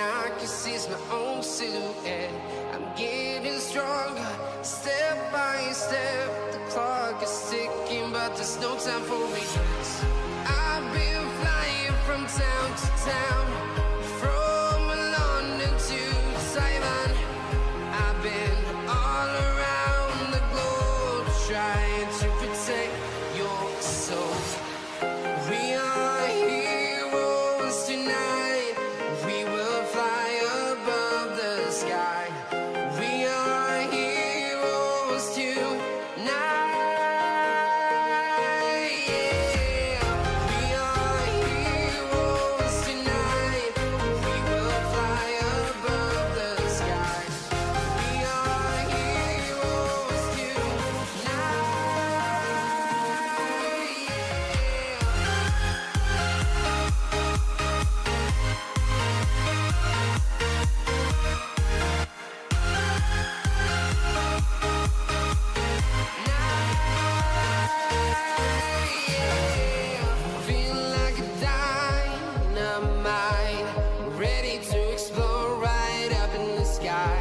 I can see is my own silhouette. I'm getting stronger, step by step. The clock is ticking, but there's no time for regrets. I've been flying from town to town, from London to Taiwan. I've been all around the globe, trying to protect your soul. We are heroes tonight. We will fly above the sky. We are heroes tonight. Yeah. We are heroes tonight. We will fly above the sky. We are heroes tonight. Feel like a dynamite, ready to explode right up in the sky.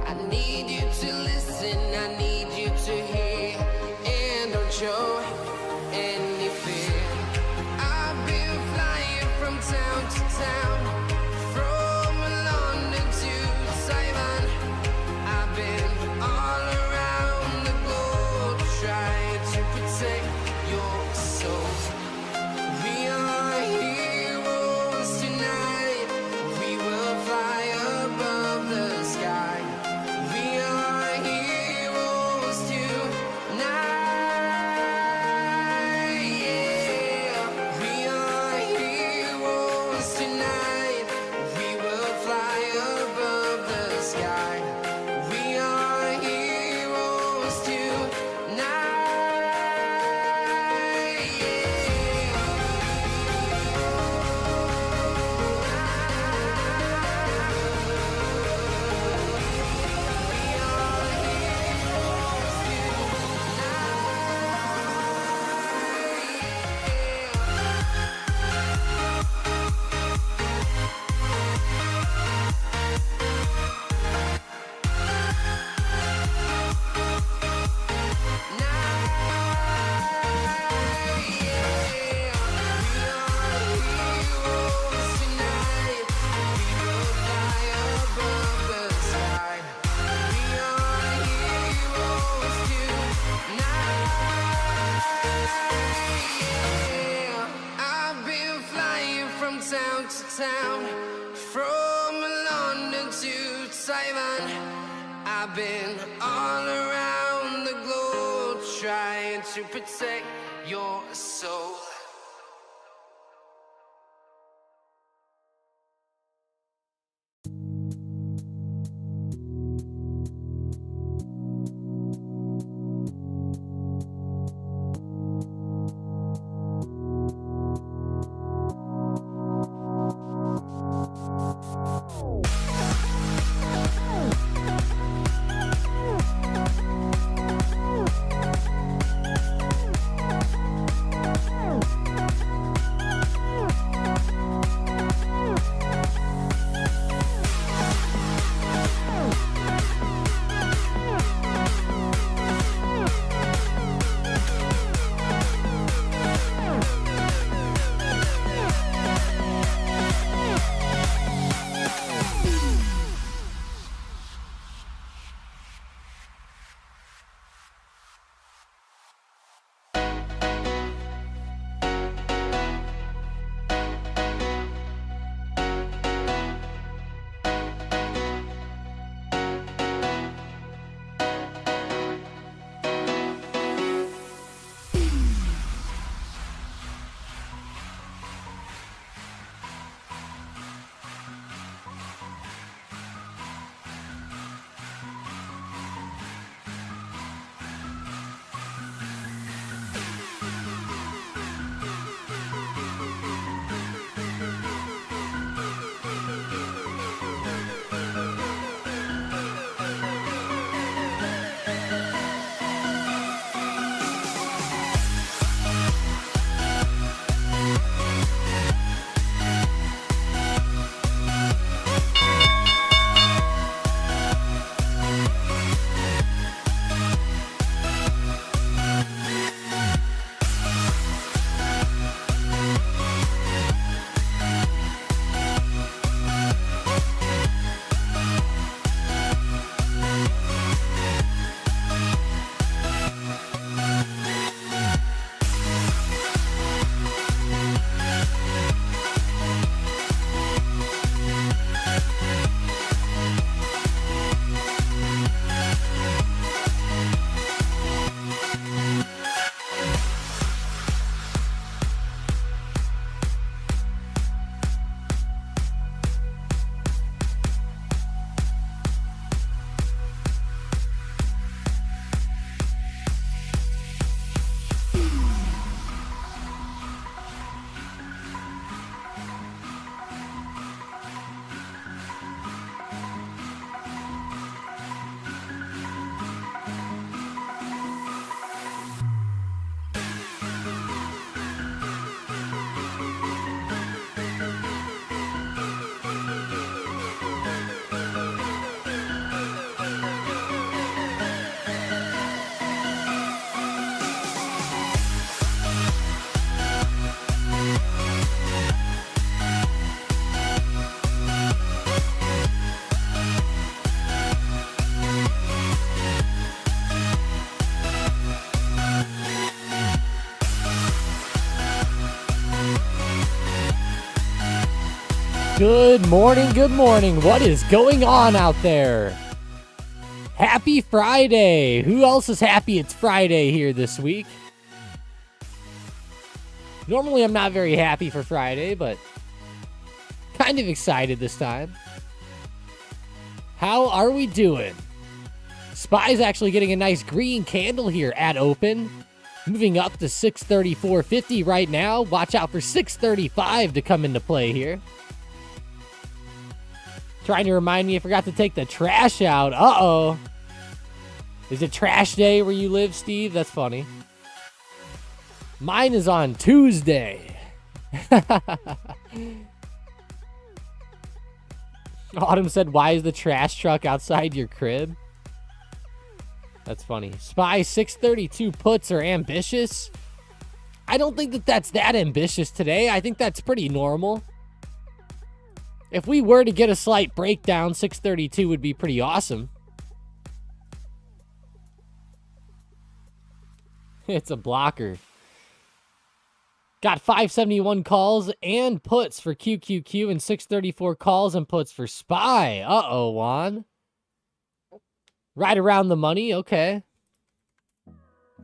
I need you to listen, I need you to hear, and don't show any fear. I've been flying from town to town, from London to Taiwan. I've been all around the globe, trying to protect your soul. We are heroes tonight. We will fly above the sky. We are heroes tonight. Yeah. We are heroes tonight. We will fly above the sky. We are heroes tonight. Yeah. Town to town, from London to Taiwan. I've been all around the globe, trying to protect your soul. Good morning, good morning. What is going on out there? Happy Friday. Who else is happy it's Friday here this week? Normally I'm not very happy for Friday, but kind of excited this time. How are we doing? SPY's actually getting a nice green candle here at open. Moving up to 634.50 right now. Watch out for 635 to come into play here. Trying to remind me I forgot to take the trash out. Uh-oh. Is it trash day where you live, Steve? That's funny. Mine is on Tuesday. Autumn said, why is the trash truck outside your crib? That's funny. SPY 632 puts are ambitious. I don't think that that's that ambitious today. I think that's pretty normal. If we were to get a slight breakdown, 632 would be pretty awesome. It's a blocker. Got 571 calls and puts for QQQ and 634 calls and puts for SPY. Uh-oh, Juan. Right around the money. Okay.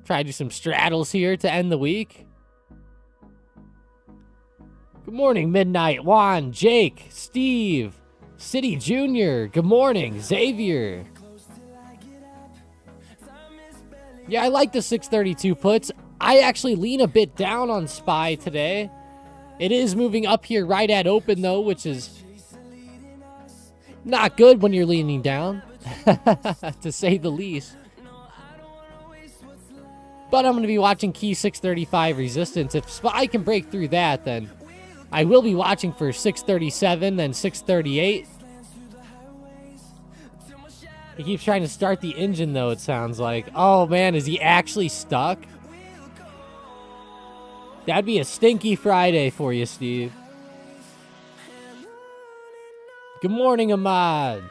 Try to do some straddles here to end the week. Good morning, Midnight. Juan, Jake, Steve, City Jr. Good morning, Xavier. Yeah, I like the 632 puts. I actually lean a bit down on SPY today. It is moving up here right at open, though, which is not good when you're leaning down, to say the least. But I'm going to be watching key 635 resistance. If SPY can break through that, then I will be watching for 637, then 638. He keeps trying to start the engine, though, it sounds like. Oh, man, is he actually stuck? That'd be a stinky Friday for you, Steve. Good morning, Ahmad.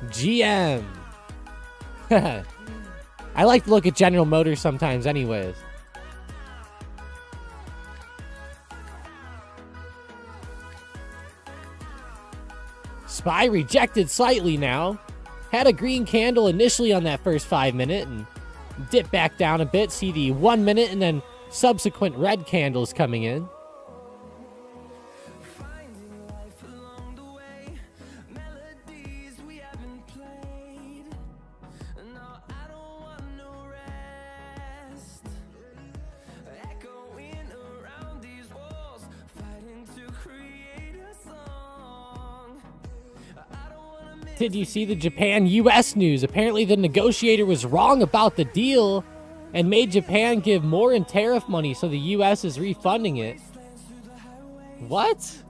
GM. I like to look at General Motors sometimes anyways. SPY rejected slightly now. Had a green candle initially on that first 5 minute and dip back down a bit. See the 1 minute and then subsequent red candles coming in. Did you see the Japan-US news? Apparently the negotiator was wrong about the deal and made Japan give more in tariff money, so the US is refunding it. What?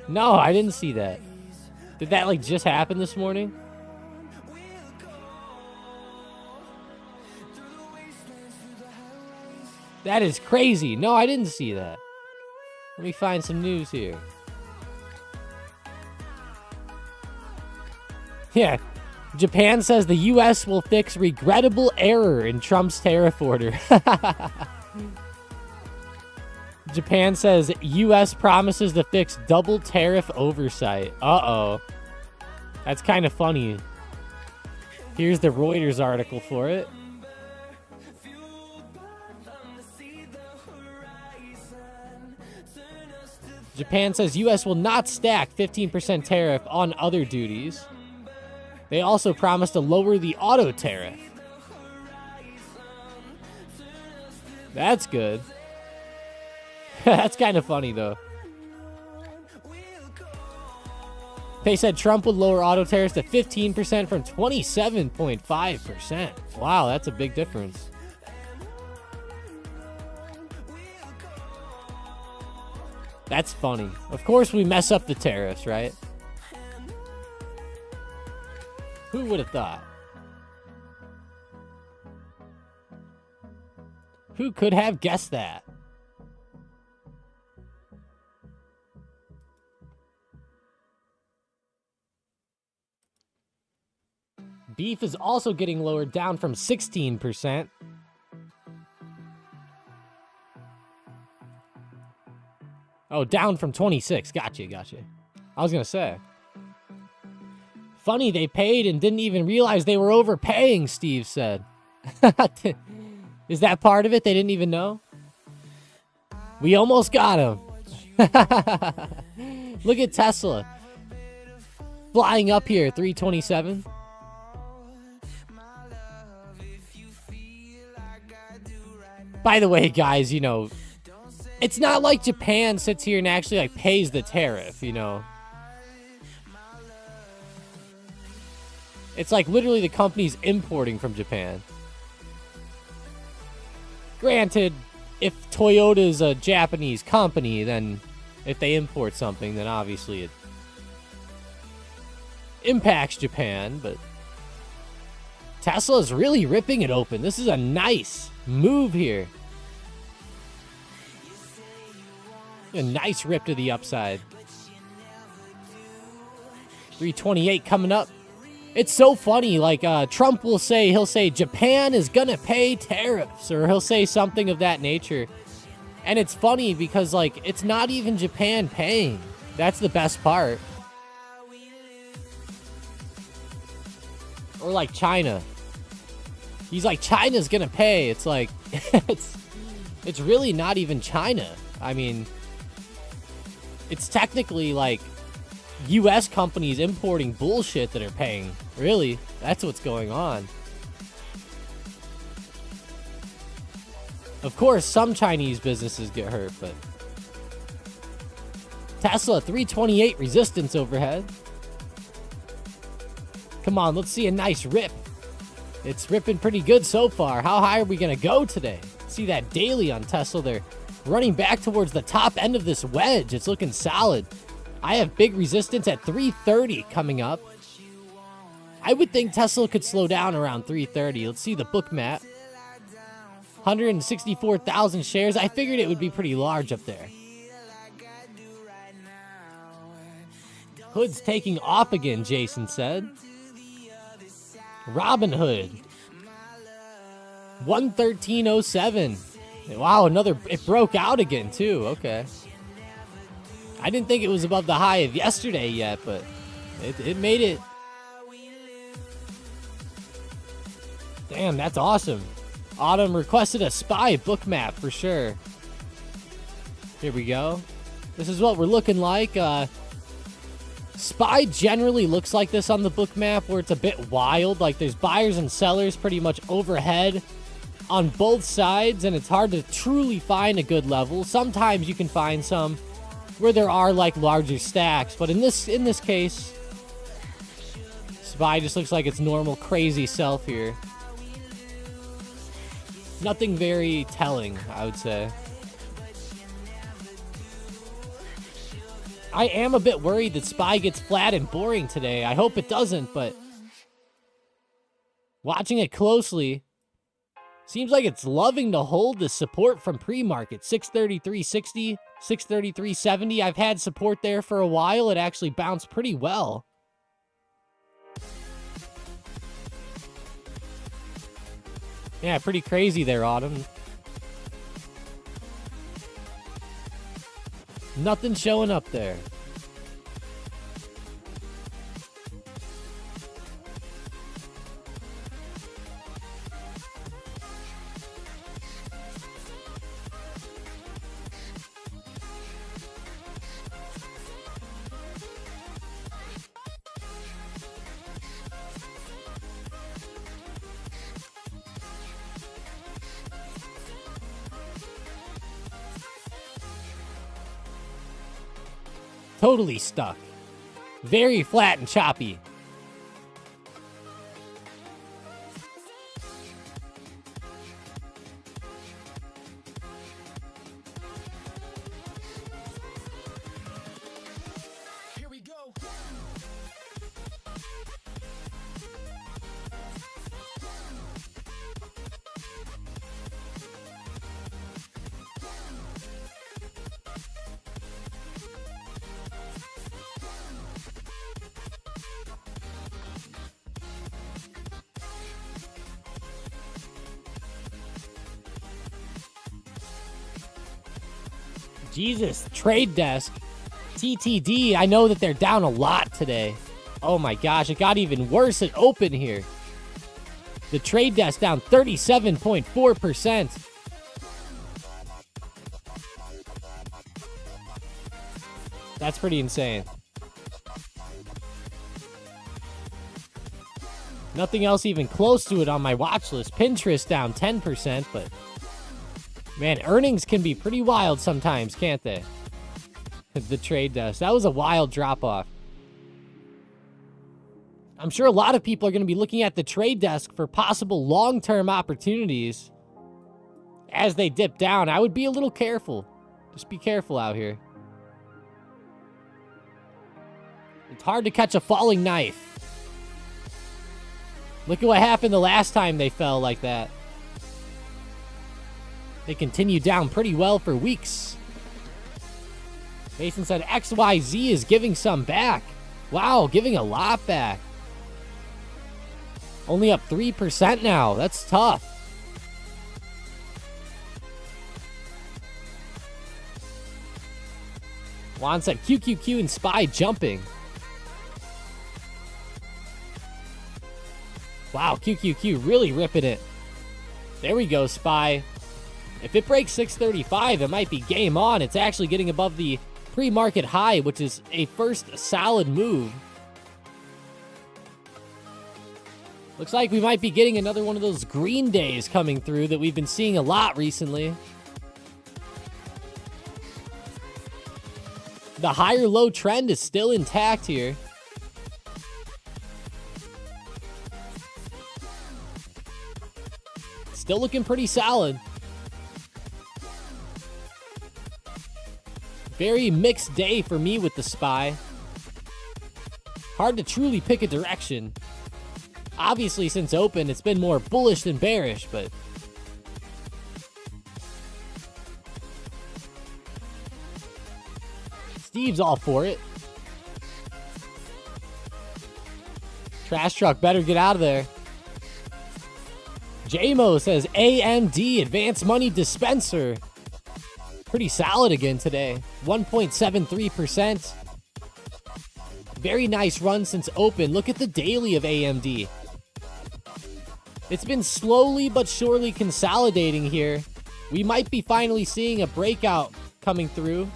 No, I didn't see that. Did that like just happen this morning? That is crazy. No, I didn't see that. Let me find some news here. Yeah, Japan says the U.S. will fix regrettable error in Trump's tariff order. Japan says U.S. promises to fix double tariff oversight. Uh-oh. That's kind of funny. Here's the Reuters article for it. Japan says U.S. will not stack 15% tariff on other duties. They also promised to lower the auto tariff. That's good. That's kind of funny, though. They said Trump would lower auto tariffs to 15% from 27.5%. Wow, that's a big difference. That's funny. Of course we mess up the tariffs, right? Who would have thought? Who could have guessed that? Beef is also getting lowered down from 16%. Oh, down from 26. Gotcha. I was going to say. Funny, they paid and didn't even realize they were overpaying, Steve said. Is that part of it? They didn't even know? We almost got him. Look at Tesla. Flying up here, 327. By the way, guys, you know, it's not like Japan sits here and actually like pays the tariff, you know. It's like literally the company's importing from Japan. Granted, if Toyota's a Japanese company, then if they import something, then obviously it impacts Japan, but Tesla's really ripping it open. This is a nice move here. A nice rip to the upside. 328 coming up. It's so funny, like Trump will say, he'll say Japan is gonna pay tariffs, or he'll say something of that nature. And it's funny because like it's not even Japan paying. That's the best part. Or like China. He's like, China's gonna pay. It's like it's really not even China. I mean, it's technically like US companies importing bullshit that are paying. Really, that's what's going on. Of course, some Chinese businesses get hurt, but Tesla 328 resistance overhead. Come on, let's see a nice rip. It's ripping pretty good so far. How high are we going to go today? See that daily on Tesla. They're running back towards the top end of this wedge. It's looking solid. I have big resistance at 330 coming up. I would think Tesla could slow down around 330. Let's see the book map. 164,000 shares. I figured it would be pretty large up there. Hood's taking off again, Jason said. Robin Hood. 113.07. Wow, it broke out again too. Okay. I didn't think it was above the high of yesterday yet, but it made it. Damn, that's awesome. Autumn requested a SPY book map for sure. Here we go. This is what we're looking like. SPY generally looks like this on the book map, where it's a bit wild. Like there's buyers and sellers pretty much overhead on both sides, and it's hard to truly find a good level. Sometimes you can find some where there are like larger stacks, but in this case, SPY just looks like its normal crazy self here. Nothing very telling, I would say. I am a bit worried that SPY gets flat and boring today. I hope it doesn't, but watching it closely, seems like it's loving to hold the support from pre-market. 633.60, 633.70. I've had support there for a while. It actually bounced pretty well. Yeah, pretty crazy there, Autumn. Nothing showing up there. Totally stuck. Very flat and choppy. Here we go. Jesus, trade desk. TTD, I know that they're down a lot today. Oh my gosh, it got even worse at open here. The trade desk down 37.4%. That's pretty insane. Nothing else even close to it on my watch list. Pinterest down 10%, but man, earnings can be pretty wild sometimes, can't they? The trade desk. That was a wild drop-off. I'm sure a lot of people are going to be looking at the trade desk for possible long-term opportunities as they dip down. I would be a little careful. Just be careful out here. It's hard to catch a falling knife. Look at what happened the last time they fell like that. They continued down pretty well for weeks. Mason said XYZ is giving some back. Wow, giving a lot back. Only up 3% now. That's tough. Juan said QQQ and SPY jumping. Wow, QQQ really ripping it. There we go, SPY. If it breaks 635, it might be game on. It's actually getting above the pre-market high, which is a first solid move. Looks like we might be getting another one of those green days coming through that we've been seeing a lot recently. The higher low trend is still intact here. Still looking pretty solid. Very mixed day for me with the SPY. Hard to truly pick a direction. Obviously, since open, it's been more bullish than bearish, but Steve's all for it. Trash truck better get out of there. JMO says AMD Advanced Money Dispenser. Pretty solid again today. 1.73%. Very nice run since open. Look at the daily of AMD. It's been slowly but surely consolidating here. We might be finally seeing a breakout coming through.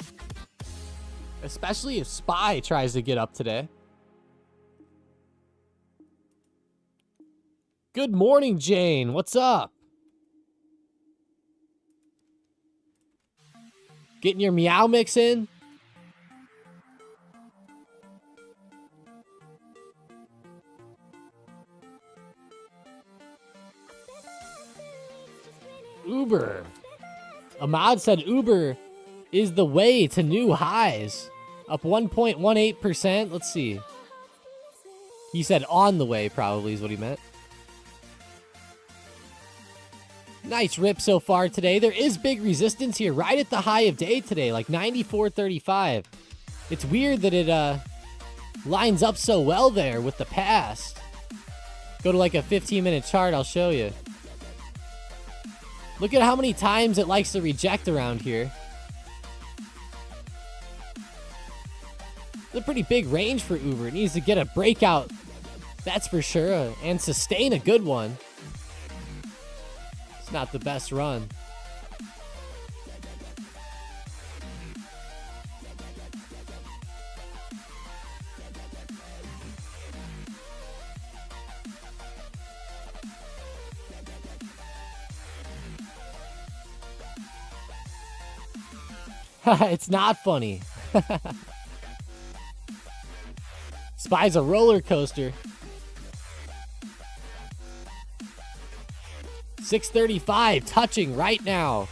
Especially if SPY tries to get up today. Good morning, Jane. What's up? Getting your meow mix in? Uber. Ahmad said Uber is the way to new highs. Up 1.18%. Let's see. He said on the way, probably is what he meant. Nice rip so far today. There is big resistance here right at the high of day today, like 94.35. It's weird that it lines up so well there with the past. Go to like a 15-minute chart, I'll show you. Look at how many times it likes to reject around here. It's a pretty big range for Uber. It needs to get a breakout, that's for sure, and sustain a good one. It's not the best run. It's not funny. SPY's a roller coaster. 635 touching right now.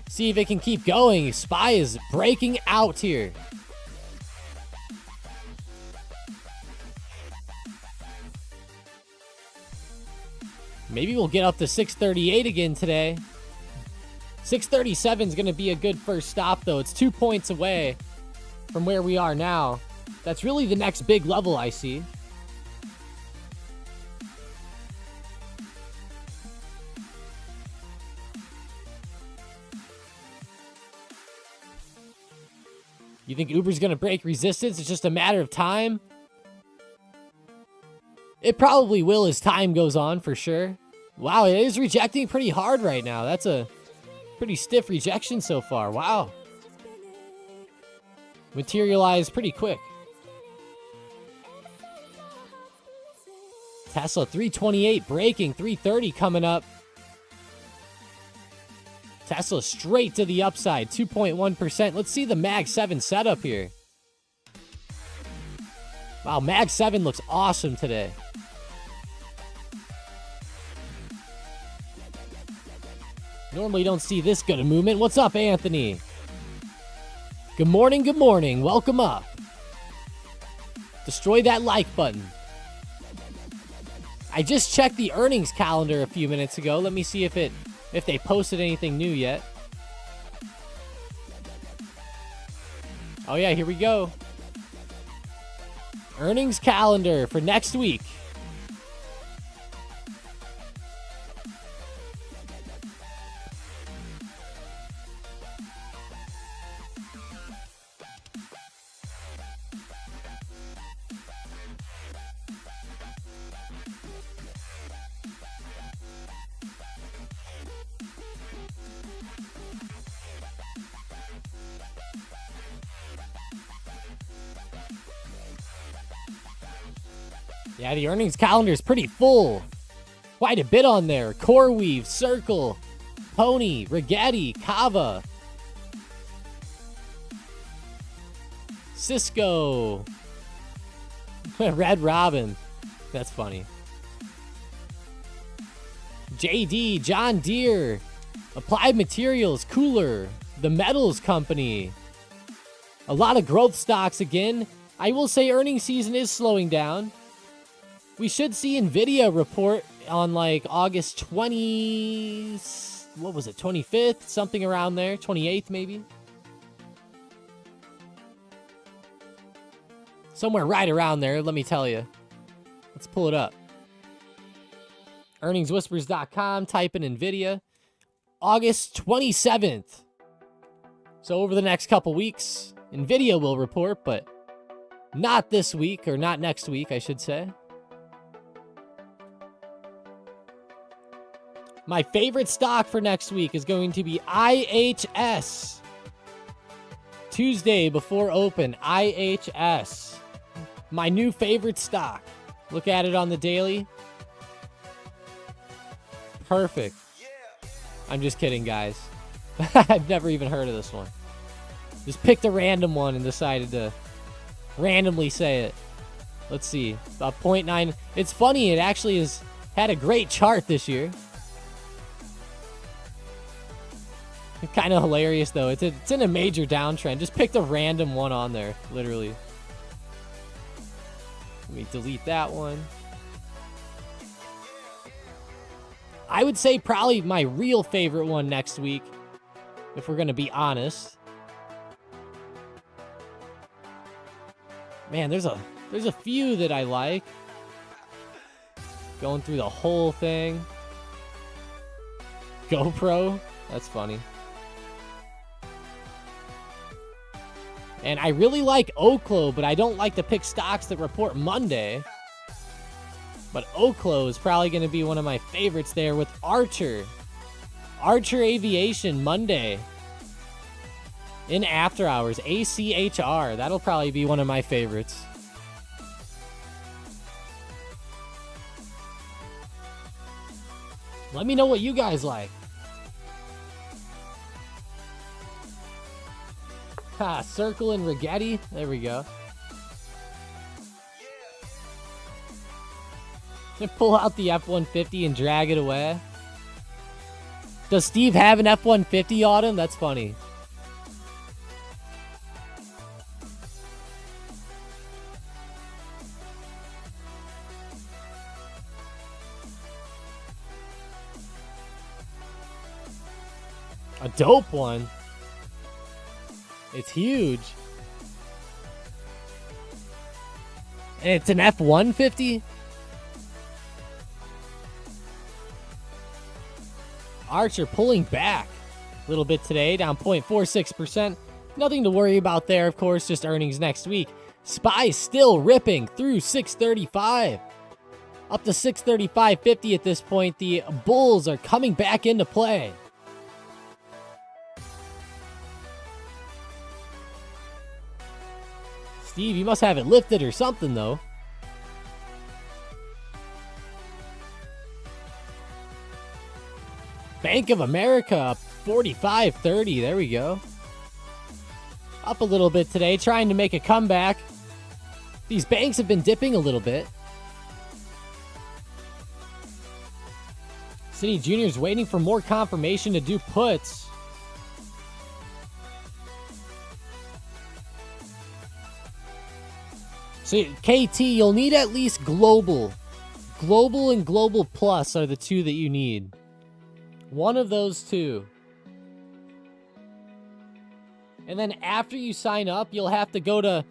See if it can keep going. SPY is breaking out here. Maybe we'll get up to 638 again today. 637 is going to be a good first stop, though. It's 2 points away from where we are now. That's really the next big level I see. You think Uber's going to break resistance? It's just a matter of time? It probably will as time goes on, for sure. Wow, it is rejecting pretty hard right now. That's a pretty stiff rejection so far. Wow. Materialized pretty quick. Tesla 328 breaking, 330 coming up. Tesla straight to the upside, 2.1%. Let's see the Mag 7 setup here. Wow, Mag 7 looks awesome today. Normally don't see this good a movement. What's up, Anthony? Good morning, good morning. Welcome up. Destroy that like button. I just checked the earnings calendar a few minutes ago. Let me see if they posted anything new yet. Oh yeah, here we go. Earnings calendar for next week. Yeah, the earnings calendar is pretty full. Quite a bit on there. CoreWeave, Circle, Pony, Rigetti, Kava, Cisco, Red Robin. That's funny. JD, John Deere, Applied Materials, Cooler, The Metals Company. A lot of growth stocks again. I will say earnings season is slowing down. We should see NVIDIA report on like August 20, what was it, 25th? Something around there, 28th maybe? Somewhere right around there, let me tell you. Let's pull it up. Earningswhispers.com, type in NVIDIA. August 27th. So over the next couple weeks, NVIDIA will report, but not this week, or not next week, I should say. My favorite stock for next week is going to be IHS. Tuesday before open, IHS. My new favorite stock. Look at it on the daily. Perfect. I'm just kidding, guys. I've never even heard of this one. Just picked a random one and decided to randomly say it. Let's see. About 0.9. It's funny, it actually has had a great chart this year. Kind of hilarious, though. It's in a major downtrend. Just picked a random one on there, literally. Let me delete that one. I would say probably my real favorite one next week, if we're going to be honest. Man, there's a few that I like. Going through the whole thing. GoPro. That's funny. And I really like Oklo, but I don't like to pick stocks that report Monday. But Oklo is probably going to be one of my favorites there with Archer. Archer Aviation Monday. In after hours. ACHR. That'll probably be one of my favorites. Let me know what you guys like. Circle and Rigetti. There we go. Pull out the F-150 and drag it away. Does Steve have an F-150 on him? That's funny. A dope one. It's huge. And it's an F-150? Archer pulling back a little bit today, down 0.46%. Nothing to worry about there, of course, just earnings next week. SPY still ripping through 635. Up to 635.50 at this point. The bulls are coming back into play. Steve, you must have it lifted or something, though. Bank of America up 45.30. There we go. Up a little bit today, trying to make a comeback. These banks have been dipping a little bit. City Junior's waiting for more confirmation to do puts. So KT, you'll need at least global. Global and global plus are the two that you need. One of those two. And then after you sign up, you'll have to go to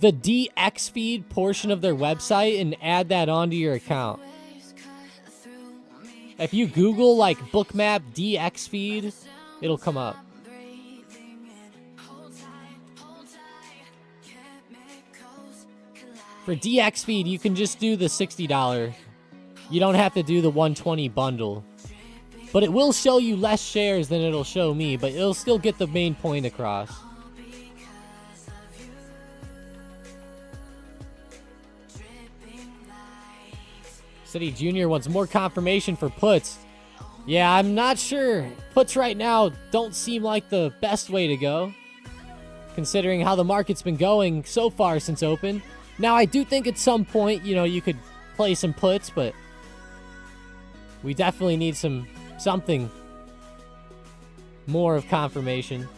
the DX feed portion of their website and add that onto your account. If you Google like Bookmap DX feed, it'll come up. For DX feed, you can just do the $60. You don't have to do the 120 bundle. But it will show you less shares than it'll show me, but it'll still get the main point across. City Junior wants more confirmation for puts. Yeah, I'm not sure. Puts right now don't seem like the best way to go, considering how the market's been going so far since open. Now, I do think at some point, you could play some puts, but we definitely need something more of confirmation.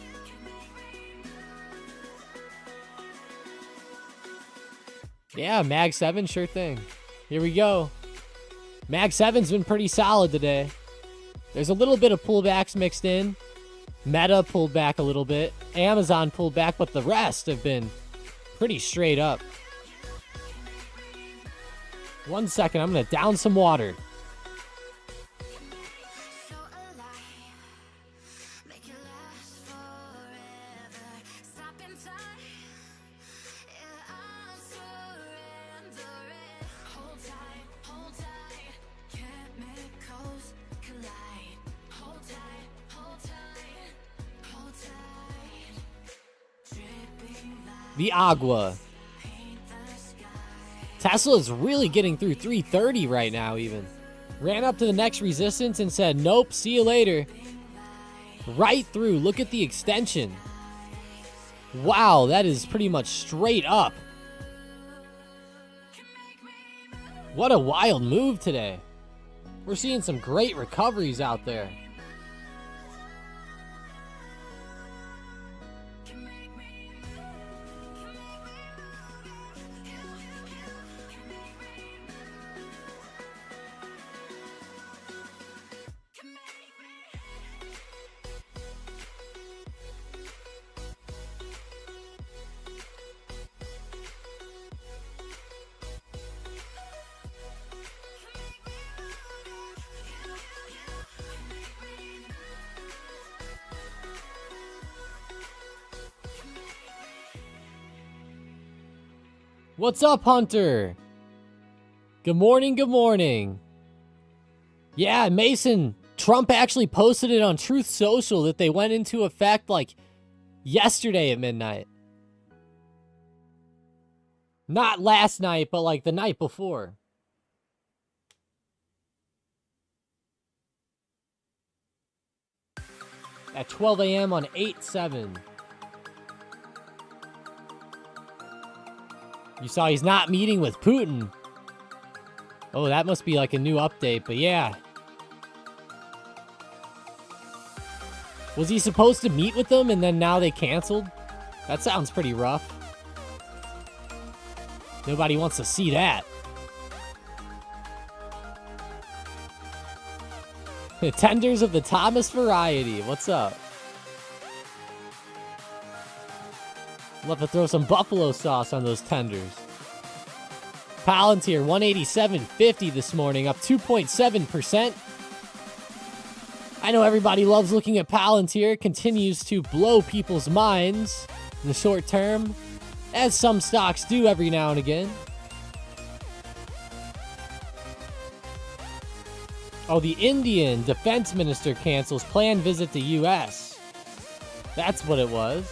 Yeah, Mag 7, sure thing. Here we go. Mag 7's been pretty solid today. There's a little bit of pullbacks mixed in. Meta pulled back a little bit. Amazon pulled back, but the rest have been pretty straight up. 1 second, I'm going to down some water. The Agua. Tesla's really getting through 330 right now even. Ran up to the next resistance and said, nope, see you later. Right through. Look at the extension. Wow, that is pretty much straight up. What a wild move today. We're seeing some great recoveries out there. What's up, Hunter? Good morning, good morning. Yeah, Mason, Trump actually posted it on Truth Social that they went into effect like yesterday at midnight. Not last night, but like the night before. At 12 a.m. on 8/7. You saw he's not meeting with Putin. Oh, that must be like a new update, but yeah. Was he supposed to meet with them and then now they canceled? That sounds pretty rough. Nobody wants to see that. The tenders of the Thomas variety. What's up? Love to throw some buffalo sauce on those tenders. Palantir 187.50 this morning, up 2.7%. I I know everybody loves looking at Palantir. Continues to blow people's minds in the short term, as some stocks do every now and again. Oh, the Indian defense minister cancels planned visit to U.S. That's what it was.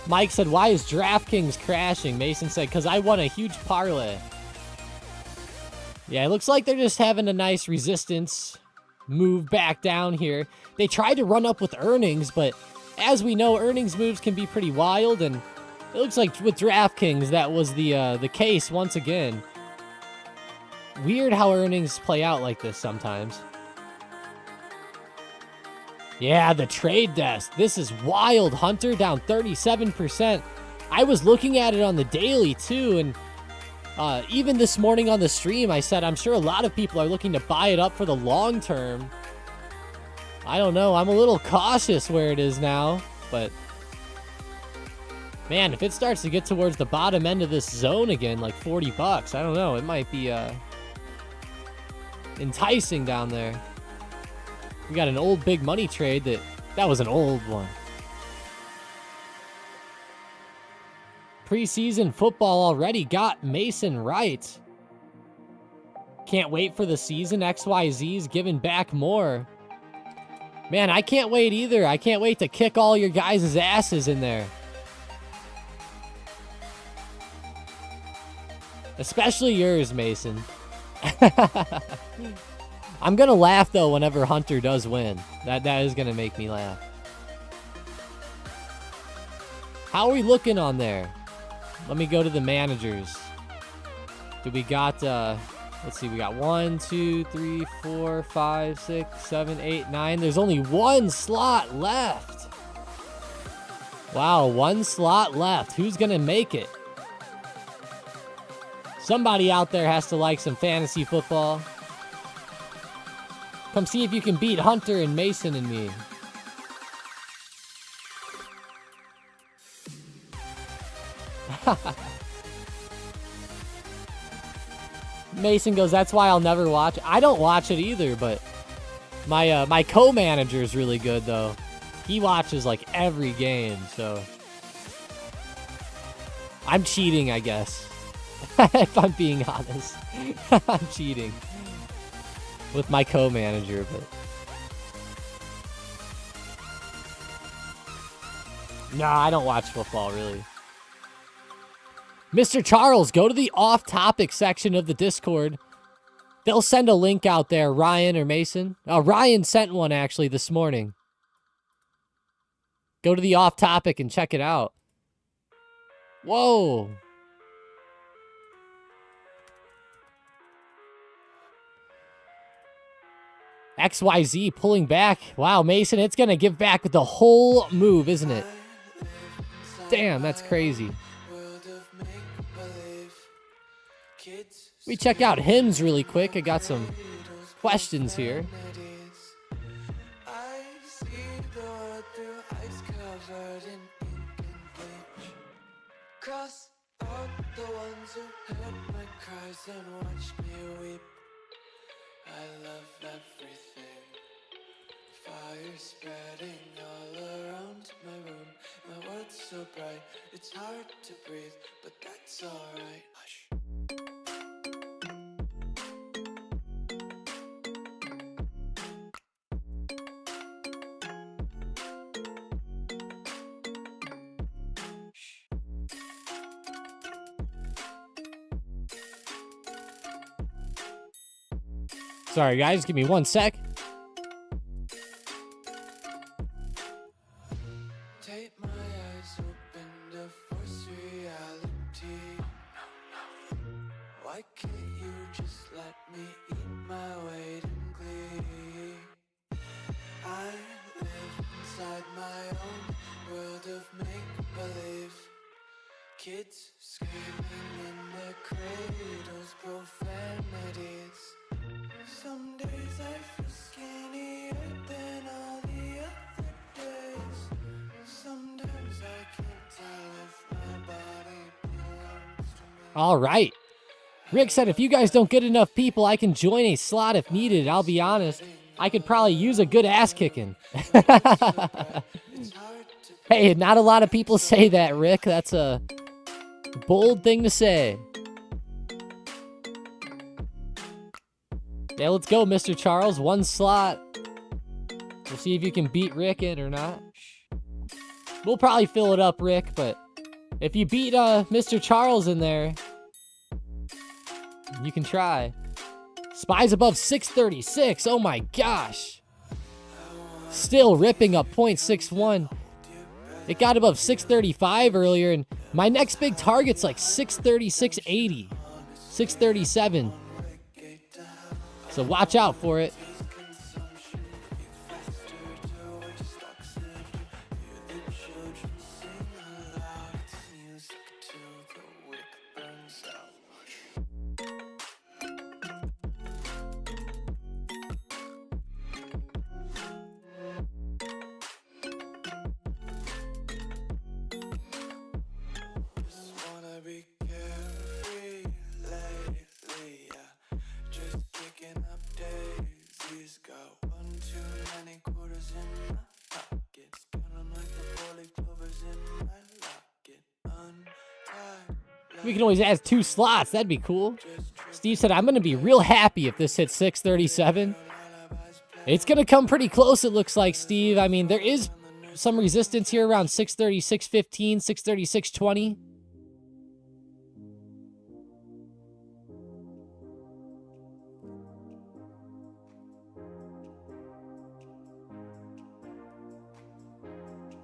Mike said, why is DraftKings crashing? Mason said, because I won a huge parlay. Yeah, it looks like they're just having a nice resistance move back down here. They tried to run up with earnings, but as we know, earnings moves can be pretty wild, and it looks like with DraftKings, that was the case once again. Weird how earnings play out like this sometimes. Yeah, the trade desk. This is wild. Hunter down 37%. I was looking at it on the daily too, and even this morning on the stream, I said I'm sure a lot of people are looking to buy it up for the long term. I don't know. I'm a little cautious where it is now, but man, if it starts to get towards the bottom end of this zone again, like 40 bucks, I don't know. It might be enticing down there. We got an old big money trade that was an old one. Preseason football already got Mason right. Can't wait for the season. XYZ's giving back more. Man, I can't wait either. I can't wait to kick all your guys' asses in there. Especially yours, Mason. I'm going to laugh, though, whenever Hunter does win. That is going to make me laugh. How are we looking on there? Let me go to the managers. Do we got, let's see, we got 1, 2, 3, 4, 5, 6, 7, 8, 9. There's only one slot left. Wow, one slot left. Who's going to make it? Somebody out there has to like some fantasy football. Come see if you can beat Hunter and Mason and me. Mason goes, that's why I'll never watch. I don't watch it either, but my co-manager is really good, though. He watches, like, every game, so I'm cheating, I guess. If I'm being honest. I'm cheating with my co-manager, but no, I don't watch football, really. Mr. Charles, go to the off-topic section of the Discord. They'll send a link out there, Ryan or Mason. Ryan sent one, actually, this morning. Go to the off-topic and check it out. Whoa. XYZ pulling back. Wow, Mason, it's going to give back with the whole move, isn't it? Damn, that's crazy. We check out hymns really quick. I got some questions here. Cross out the ones who heard my cries and watched me weep. I love everything. Fire spreading all around my room. My world's so bright, it's hard to breathe, but that's alright. Hush. Sorry, guys. Give me one sec. Take my eyes open to force reality. Why can't you just let me eat my weight in glee? I live inside my own world of make-believe. Kids screaming in their cradles, profanities. Some days I feel skinnier than all the other days. Sometimes I can't tell if my body belongs to me. All right. Rick said, if you guys don't get enough people, I can join a slot if needed. I'll be honest, I could probably use a good ass kicking. Hey, not a lot of people say that, Rick. That's a bold thing to say. Yeah, let's go, Mr. Charles. One slot. We'll see if you can beat Rick in or not. We'll probably fill it up, Rick, but if you beat Mr. Charles in there, you can try. SPY's above 636. Oh my gosh. Still ripping up 0.61. It got above 635 earlier, and my next big target's like 630, 680, 637. So watch out for it. We can always add 2 slots. That'd be cool. Steve said, I'm going to be real happy if this hits 637. It's going to come pretty close, it looks like, Steve. I mean, there is some resistance here around 630, 615, 630, 620.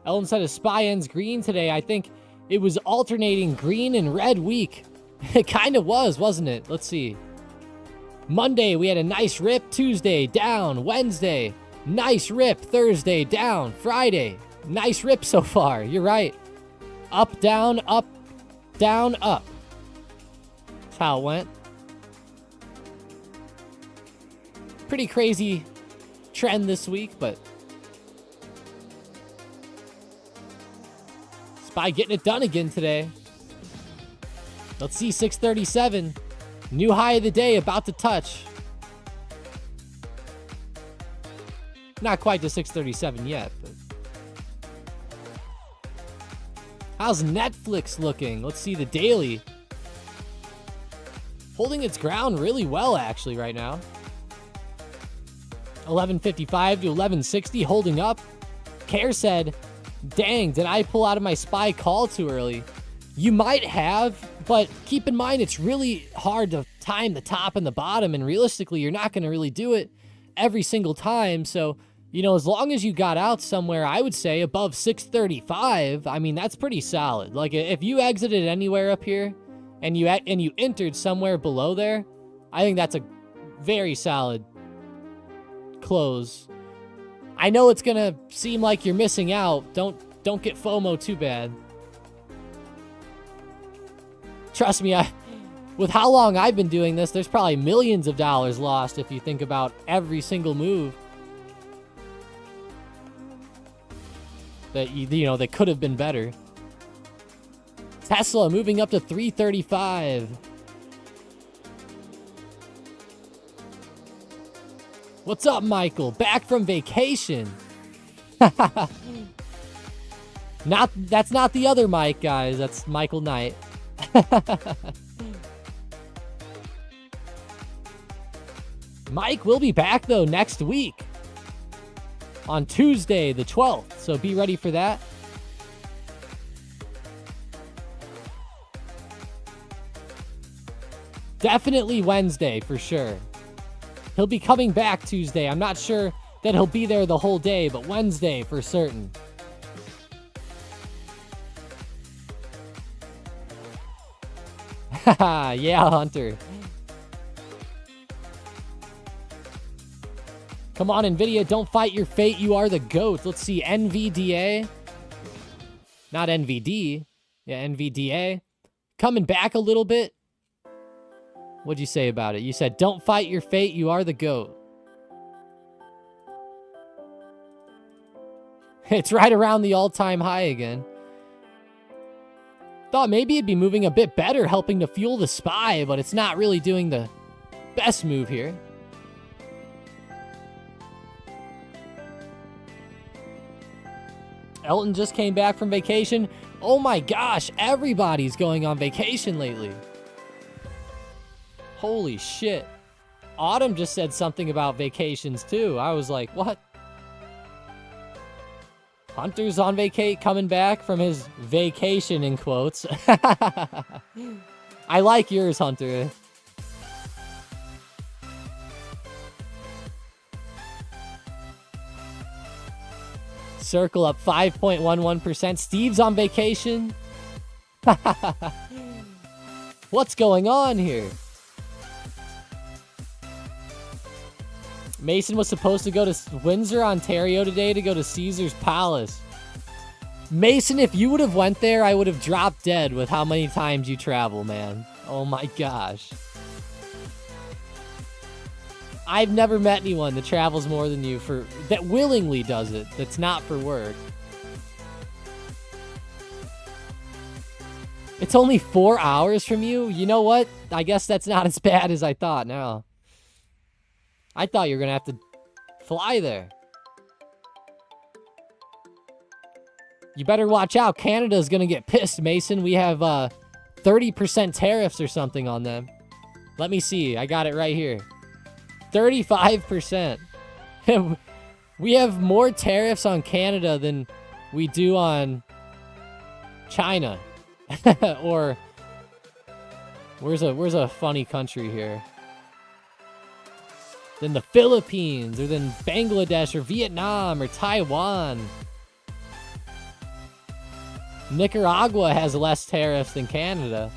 Ellen said, a SPY ends green today. I think it was alternating green and red week. It kind of was, wasn't it? Let's see. Monday, we had a nice rip. Tuesday, down. Wednesday, nice rip. Thursday, down. Friday, nice rip so far. You're right. Up, down, up, down, up. That's how it went. Pretty crazy trend this week, but SPY getting it done again today. Let's see, 637. New high of the day about to touch. Not quite to 637 yet, but how's Netflix looking? Let's see the daily. Holding its ground really well, actually, right now. 1155 to 1160, holding up. Care said, dang, did I pull out of my SPY call too early? You might have, but keep in mind it's really hard to time the top and the bottom, and realistically, you're not going to really do it every single time. So, you know, as long as you got out somewhere, I would say above 635, I mean, that's pretty solid. Like, if you exited anywhere up here and you entered somewhere below there, I think that's a very solid close. I know it's going to seem like you're missing out. Don't get FOMO too bad. Trust me, with how long I've been doing this, there's probably millions of dollars lost if you think about every single move that that could have been better. Tesla moving up to 335. What's up, Michael? Back from vacation. That's not the other Mike, guys. That's Michael Knight. Mike will be back, though, next week on Tuesday, the 12th. So be ready for that. Definitely Wednesday, for sure. He'll be coming back Tuesday. I'm not sure that he'll be there the whole day, but Wednesday for certain. Yeah, Hunter. Come on, NVIDIA, don't fight your fate. You are the GOAT. Let's see, NVDA. Not NVD. Yeah, NVDA. Coming back a little bit. What'd you say about it? You said, don't fight your fate. You are the GOAT. It's right around the all-time high again. Thought maybe it'd be moving a bit better, helping to fuel the SPY, but it's not really doing the best move here. Elton just came back from vacation. Oh my gosh, everybody's going on vacation lately. Holy shit. Autumn just said something about vacations too. I was like, what? Hunter's on vacate, coming back from his vacation in quotes. I like yours, Hunter. Circle up 5.11%. Steve's on vacation. What's going on here? Mason was supposed to go to Windsor, Ontario today to go to Caesar's Palace. Mason, if you would have went there, I would have dropped dead with how many times you travel, man. Oh my gosh. I've never met anyone that travels more than you that willingly does it. That's not for work. It's only 4 hours from you? You know what? I guess that's not as bad as I thought now. I thought you were going to have to fly there. You better watch out. Canada's going to get pissed, Mason. We have 30% tariffs or something on them. Let me see. I got it right here. 35%. We have more tariffs on Canada than we do on China. Or where's a funny country here? Than the Philippines, or than Bangladesh, or Vietnam, or Taiwan. Nicaragua has less tariffs than Canada.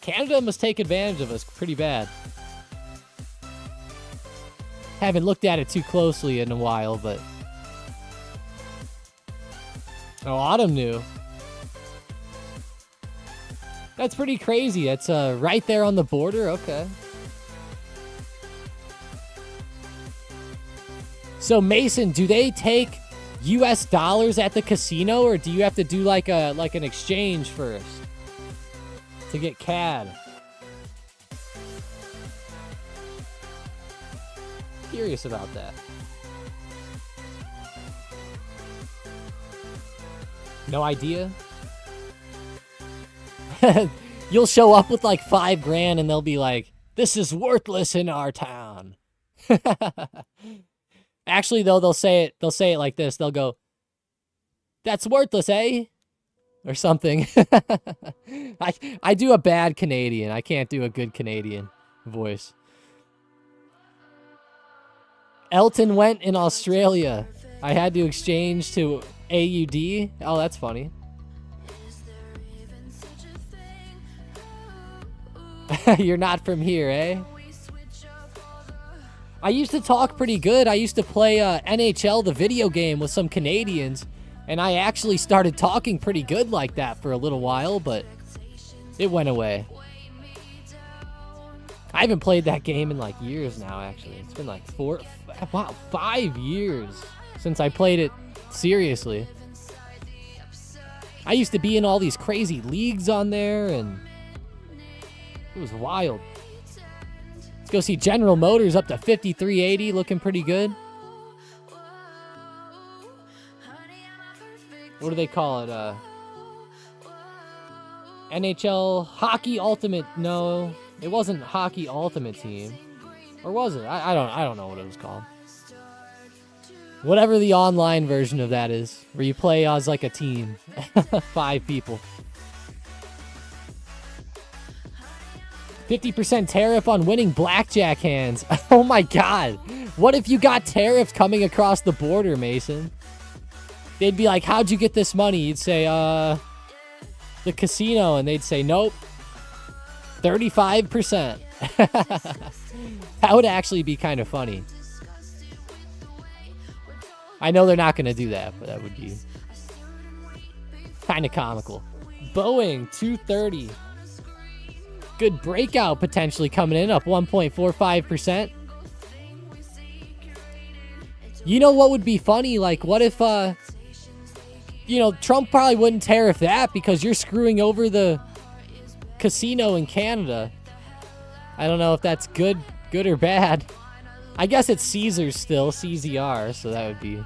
Canada must take advantage of us pretty bad. Haven't looked at it too closely in a while, but... Oh, Autumn knew. That's pretty crazy. That's right there on the border. Okay. So, Mason, do they take US dollars at the casino, or do you have to do like an exchange first to get CAD? Curious about that. No idea? You'll show up with like $5,000 and they'll be like, this is worthless in our town. Actually, though, they'll say it like this. They'll go, that's worthless, eh? Or something. I do a bad Canadian. I can't do a good Canadian voice. Elton went in Australia. I had to exchange to AUD. Oh, that's funny. You're not from here, eh? I used to talk pretty good. I used to play NHL, the video game, with some Canadians, and I actually started talking pretty good like that for a little while, but it went away. I haven't played that game in like years now, actually. It's been like 5 years since I played it seriously. I used to be in all these crazy leagues on there, and it was wild. Let's go see General Motors up to 5380, looking pretty good. What do they call it? NHL Hockey Ultimate. No, it wasn't Hockey Ultimate Team. Or was it? I don't know what it was called. Whatever the online version of that is, where you play as like a team. 5 people. 50% tariff on winning blackjack hands. Oh my god. What if you got tariffs coming across the border, Mason? They'd be like, how'd you get this money? You'd say, the casino. And they'd say, nope. 35%. That would actually be kind of funny. I know they're not going to do that, but that would be kind of comical. Boeing 230. Good breakout potentially coming in, up 1.45%. You know what would be funny? Like, what if you know, Trump probably wouldn't tariff that because you're screwing over the casino in Canada. I don't know if that's good or bad. I guess it's Caesars still, CZR, so that would be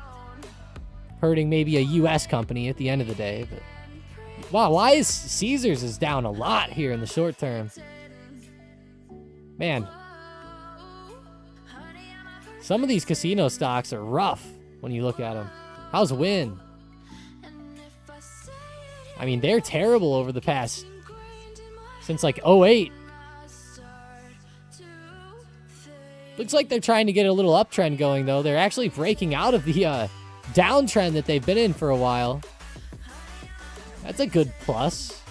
hurting maybe a U.S. company at the end of the day. But wow, why is Caesars is down a lot here in the short term? Man, some of these casino stocks are rough when you look at them. How's Wynn? I mean, they're terrible over the past, since like 08. Looks like they're trying to get a little uptrend going, though. They're actually breaking out of the downtrend that they've been in for a while. That's a good plus.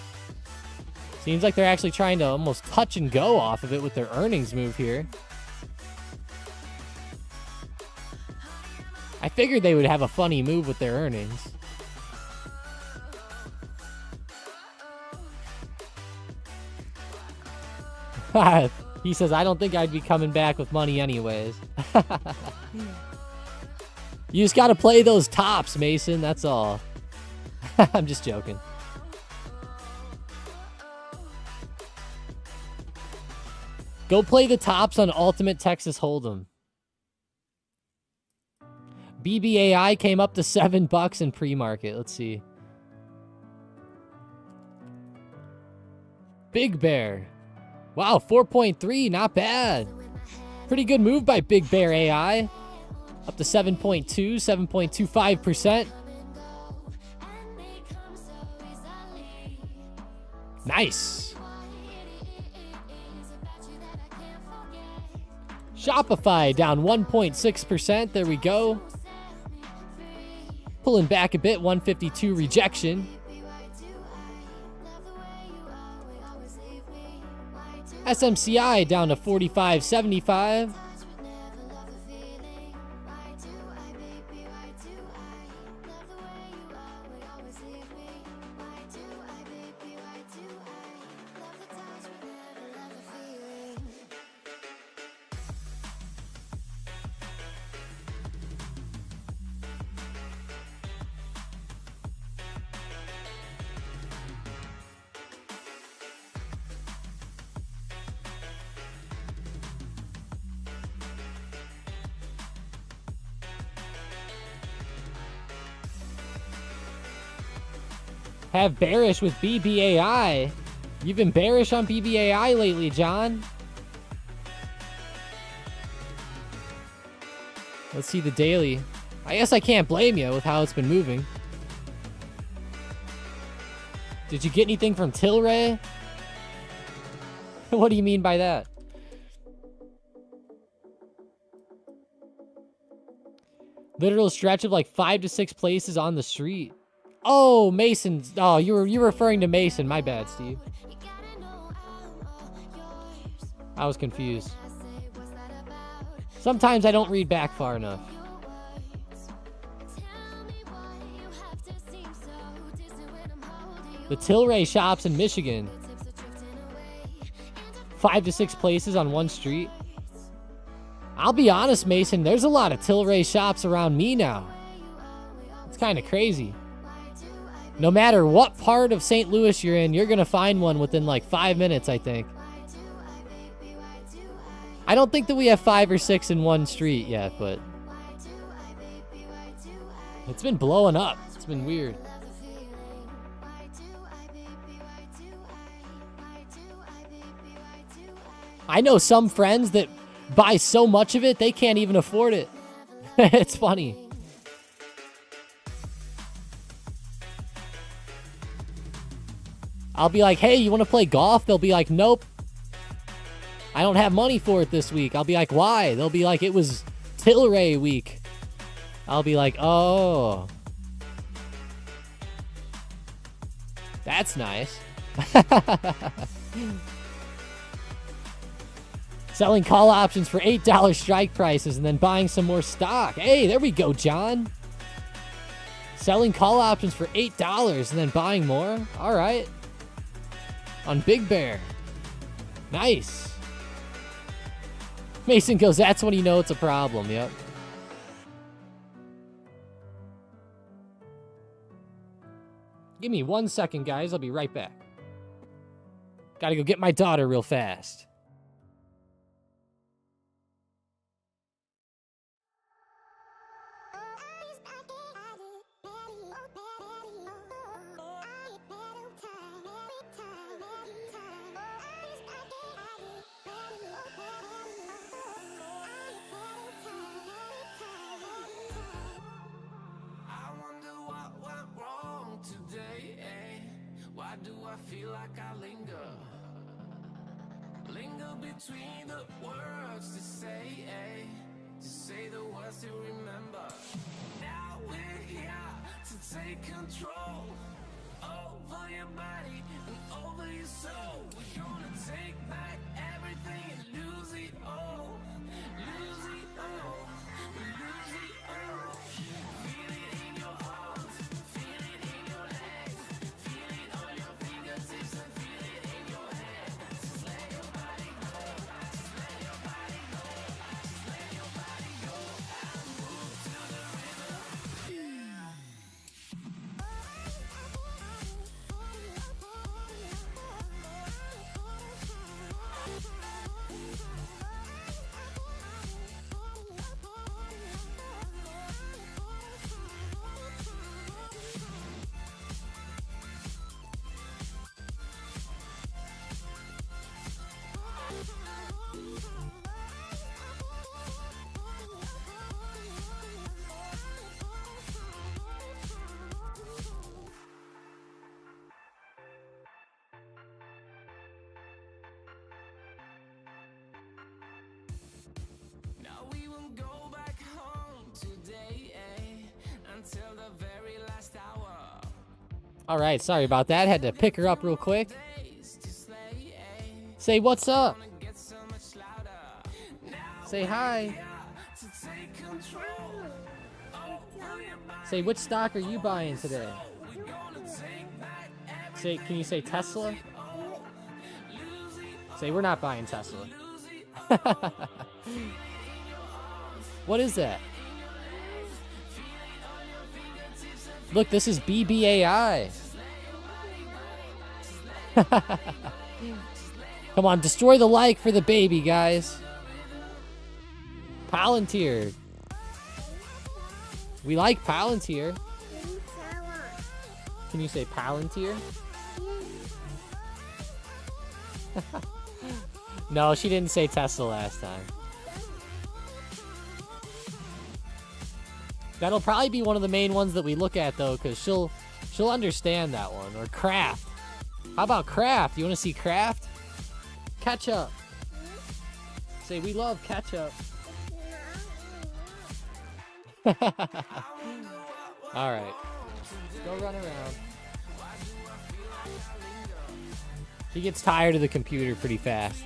Seems like they're actually trying to almost touch and go off of it with their earnings move here. I figured they would have a funny move with their earnings. He says, I don't think I'd be coming back with money anyways. You just got to play those tops, Mason. That's all. I'm just joking. Go play the tops on Ultimate Texas Hold'em. BBAI came up to $7 in pre-market. Let's see. Big Bear. Wow, 4.3, not bad. Pretty good move by Big Bear AI. Up to 7.2, 7.25%. Nice. Shopify down 1.6%. There we go. Pulling back a bit, 152 rejection. SMCI down to 45.75. Have bearish with BBAI. You've been bearish on BBAI lately, John. Let's see the daily. I guess I can't blame you with how it's been moving. Did you get anything from Tilray? What do you mean by that? Literal stretch of like 5 to 6 places on the street. Oh, Mason. Oh, you're referring to Mason. My bad, Steve. I was confused. Sometimes I don't read back far enough. The Tilray shops in Michigan. 5 to 6 places on one street. I'll be honest, Mason, there's a lot of Tilray shops around me now. It's kind of crazy. No matter what part of St. Louis you're in, you're going to find one within like 5 minutes, I think. I don't think that we have 5 or 6 in one street yet, but it's been blowing up. It's been weird. I know some friends that buy so much of it, they can't even afford it. It's funny. I'll be like, hey, you want to play golf? They'll be like, nope. I don't have money for it this week. I'll be like, why? They'll be like, it was Tilray week. I'll be like, oh. That's nice. Selling call options for $8 strike prices and then buying some more stock. Hey, there we go, John. Selling call options for $8 and then buying more. All right. On Big Bear. Nice. Mason goes, that's when you know it's a problem. Yep. Give me 1 second, guys. I'll be right back. Gotta go get my daughter real fast. Why do I feel like I linger? Linger between the words to say the words to remember. Now we're here to take control over your body and over your soul. We're gonna take back everything and lose it all. Lose it all. Lose it all. Feel it in your arms. Feel it in your legs. Feel it on your fingertips and feel it in your head. Just let your body go. Just let your body go. Just let your body go and move to the rhythm. Now we won't go back home today, until the very last hour. All right, sorry about that. Had to pick her up real quick. Days to slay, Say what's up. gonna get so much louder. Now Say hi. here to take control over your body. Say which stock are you buying today? We're gonna take back Say, can you say Tesla? lose it, Say we're not buying Tesla. lose it. What is that? Look, this is BBAI. Come on, destroy the like for the baby, guys. Palantir. We like Palantir. Can you say Palantir? No, she didn't say Tesla last time. That'll probably be one of the main ones that we look at, though, because she'll understand that one. Or Kraft. How about Kraft? You want to see Kraft? Ketchup. Say, we love ketchup. All right. Go run around. She gets tired of the computer pretty fast.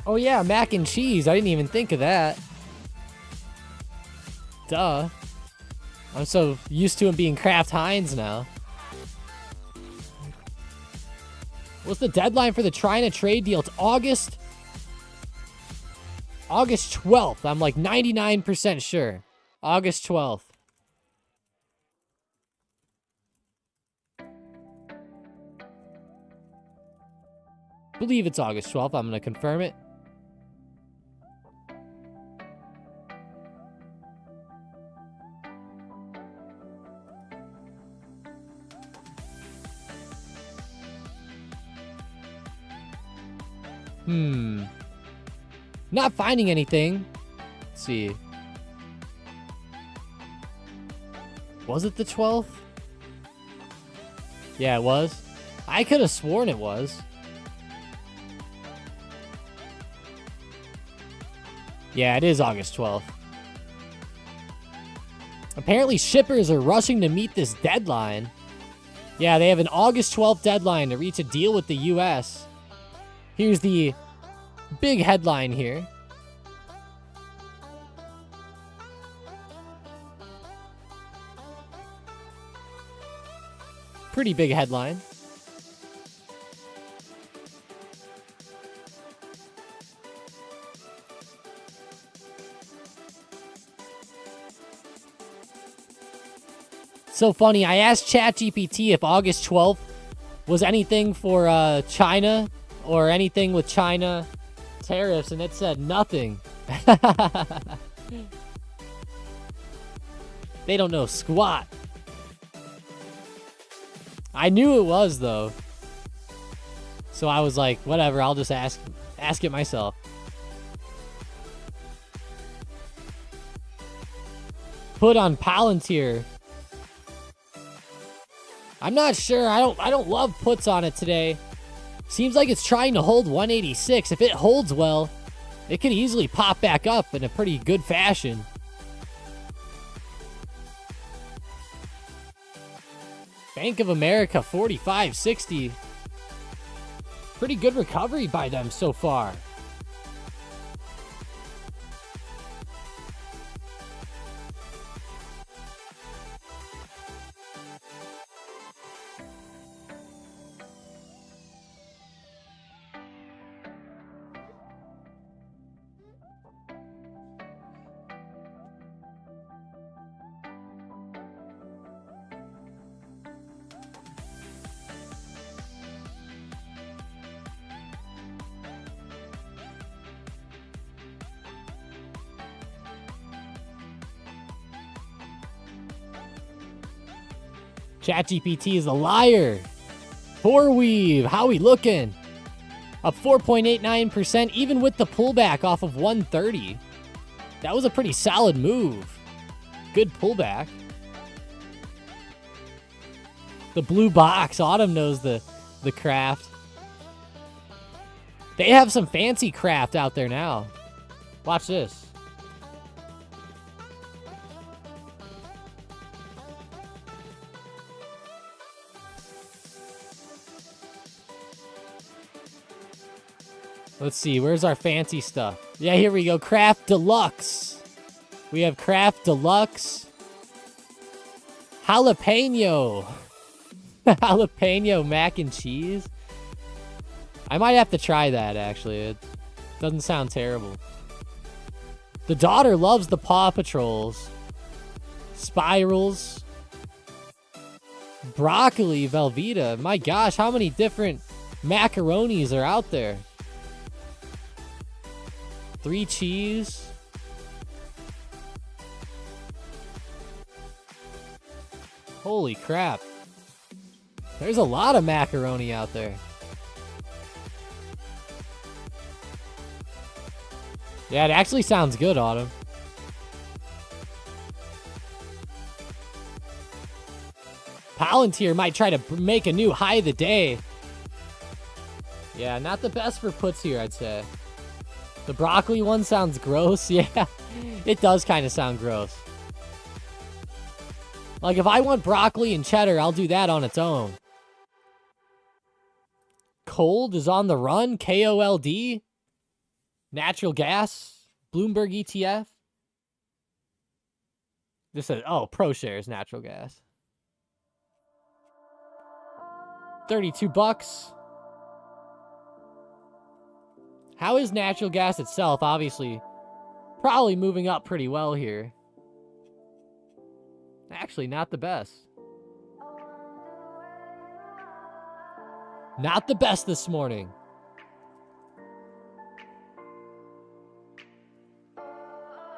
Oh, yeah, mac and cheese. I didn't even think of that. Duh. I'm so used to him being Kraft Heinz now. What's the deadline for the China trade deal? It's August 12th. I'm like 99% sure. August 12th. Believe it's August 12th. I'm going to confirm it. Not finding anything. Let's see. Was it the 12th? Yeah, it was. I could have sworn it was. Yeah, it is August 12th. Apparently shippers are rushing to meet this deadline. Yeah, they have an August 12th deadline to reach a deal with the US. Here's the big headline here. Pretty big headline. So funny. I asked ChatGPT if August 12th was anything for China or anything with China tariffs, and it said nothing. They don't know squat. I knew it was, though. So I was like, whatever, I'll just ask it myself. Put on Palantir. I'm not sure. I don't love puts on it today. Seems like it's trying to hold 186. If it holds well, it could easily pop back up in a pretty good fashion. Bank of America 45.60. Pretty good recovery by them so far. ChatGPT is a liar. Four weave, how we looking? Up 4.89%, even with the pullback off of 130. That was a pretty solid move. Good pullback. The blue box, Autumn knows the craft. They have some fancy craft out there now. Watch this. Let's see, where's our fancy stuff? Yeah, here we go. Craft Deluxe. We have Craft Deluxe. Jalapeno. Jalapeno mac and cheese. I might have to try that, actually. It doesn't sound terrible. The daughter loves the Paw Patrols. Spirals. Broccoli Velveeta. My gosh, how many different macaronis are out there? 3 cheese. Holy crap. There's a lot of macaroni out there. Yeah, it actually sounds good, Autumn. Palantir might try to make a new high of the day. Yeah, not the best for puts here, I'd say. The broccoli one sounds gross. Yeah, it does kind of sound gross. Like, if I want broccoli and cheddar, I'll do that on its own. Cold is on the run. KOLD. Natural gas. Bloomberg ETF. This says, oh, ProShares natural gas. 32 bucks. How is natural gas itself? Obviously, probably moving up pretty well here. Actually, not the best. Not the best this morning.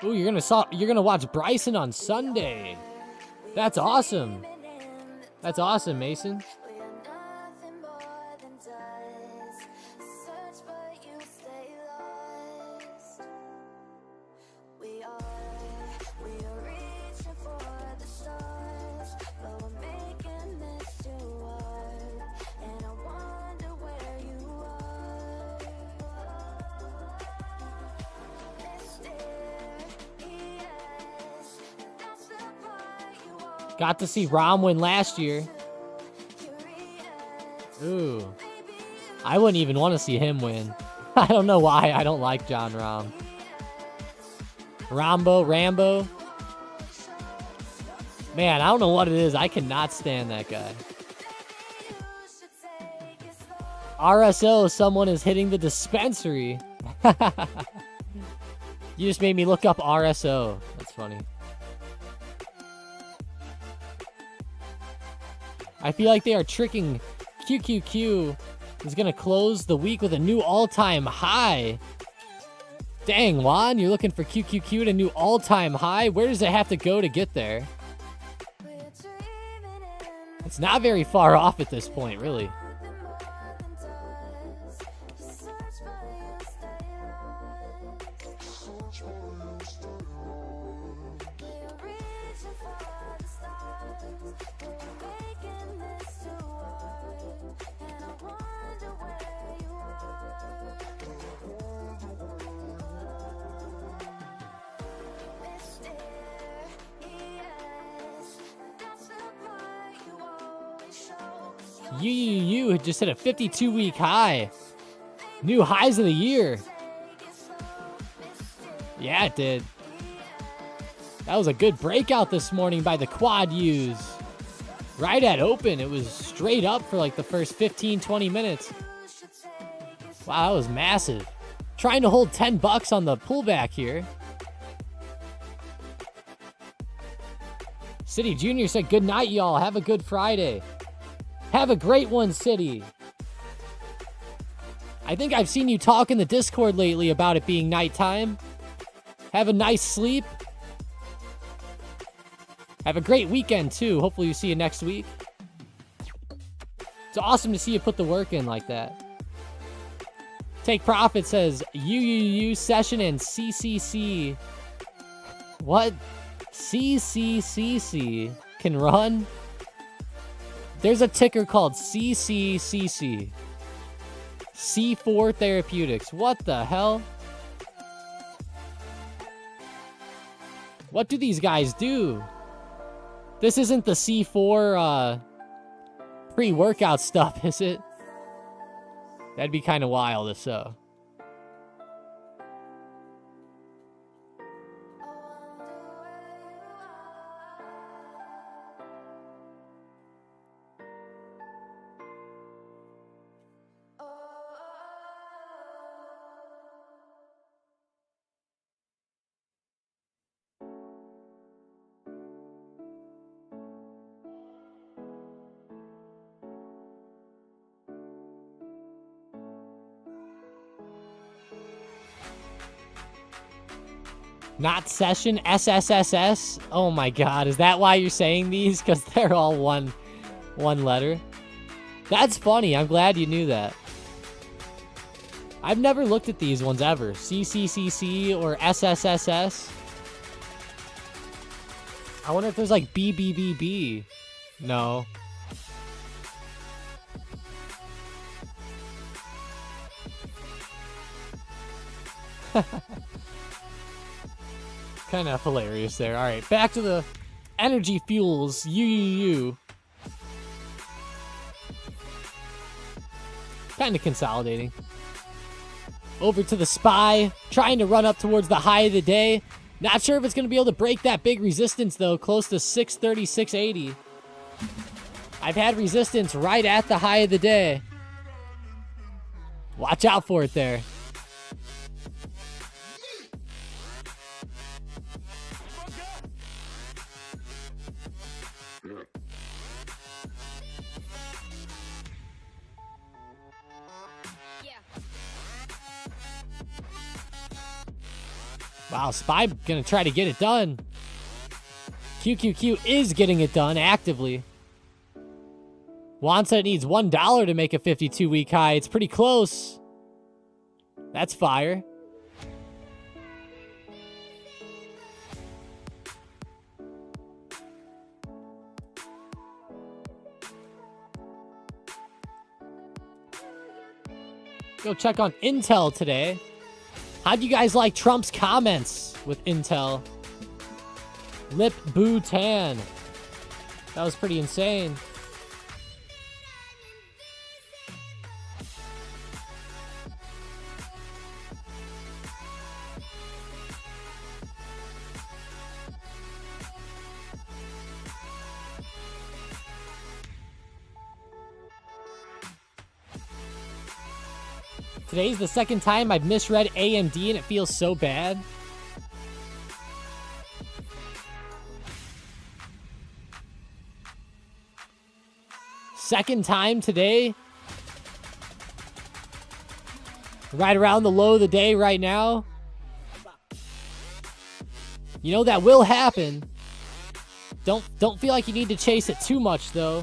Ooh, you're gonna watch Bryson on Sunday. That's awesome. That's awesome, Mason. Got to see Rahm win last year. Ooh. I wouldn't even want to see him win. I don't know why I don't like John Rahm. Rambo. Man, I don't know what it is. I cannot stand that guy. RSO, someone is hitting the dispensary. You just made me look up RSO. That's funny. I feel like they are tricking. QQQ is going to close the week with a new all-time high. Dang, Juan, you're looking for QQQ at a new all-time high? Where does it have to go to get there? It's not very far off at this point, really. You just hit a 52-week high. New highs of the year. Yeah, it did. That was a good breakout this morning by the quad U's. Right at open, it was straight up for like the first 15, 20 minutes. Wow, that was massive. Trying to hold 10 bucks on the pullback here. City Junior said, good night, y'all. Have a good Friday. Have a great one, City. I think I've seen you talk in the Discord lately about it being nighttime. Have a nice sleep. Have a great weekend, too. Hopefully you see you next week. It's awesome to see you put the work in like that. Take Profit says, UUU session and CCC. What? CCCC can run? There's a ticker called CCCC. C4 Therapeutics. What the hell? What do these guys do? This isn't the C4 pre-workout stuff, is it? That'd be kind of wild if so. Not session, SSSS. Oh my god, is that why you're saying these? Because they're all one letter. That's funny, I'm glad you knew that. I've never looked at these ones ever. CCCC or SSSS. I wonder if there's like BBBB. No. Kind of hilarious there. All right, back to the energy fuels. UUU. Kind of consolidating. Over to the SPY, trying to run up towards the high of the day. Not sure if it's going to be able to break that big resistance, though, close to 630, 680. I've had resistance right at the high of the day. Watch out for it there. Wow, SPY gonna try to get it done. QQQ is getting it done actively. Juan said it needs $1 to make a 52-week high. It's pretty close. That's fire. Go check on Intel today. How'd you guys like Trump's comments with Intel? Lip Boo Tan. That was pretty insane. Today's the second time I've misread AMD and it feels so bad. second time today. Right around the low of the day right now. You know that will happen. Don't feel like you need to chase it too much though.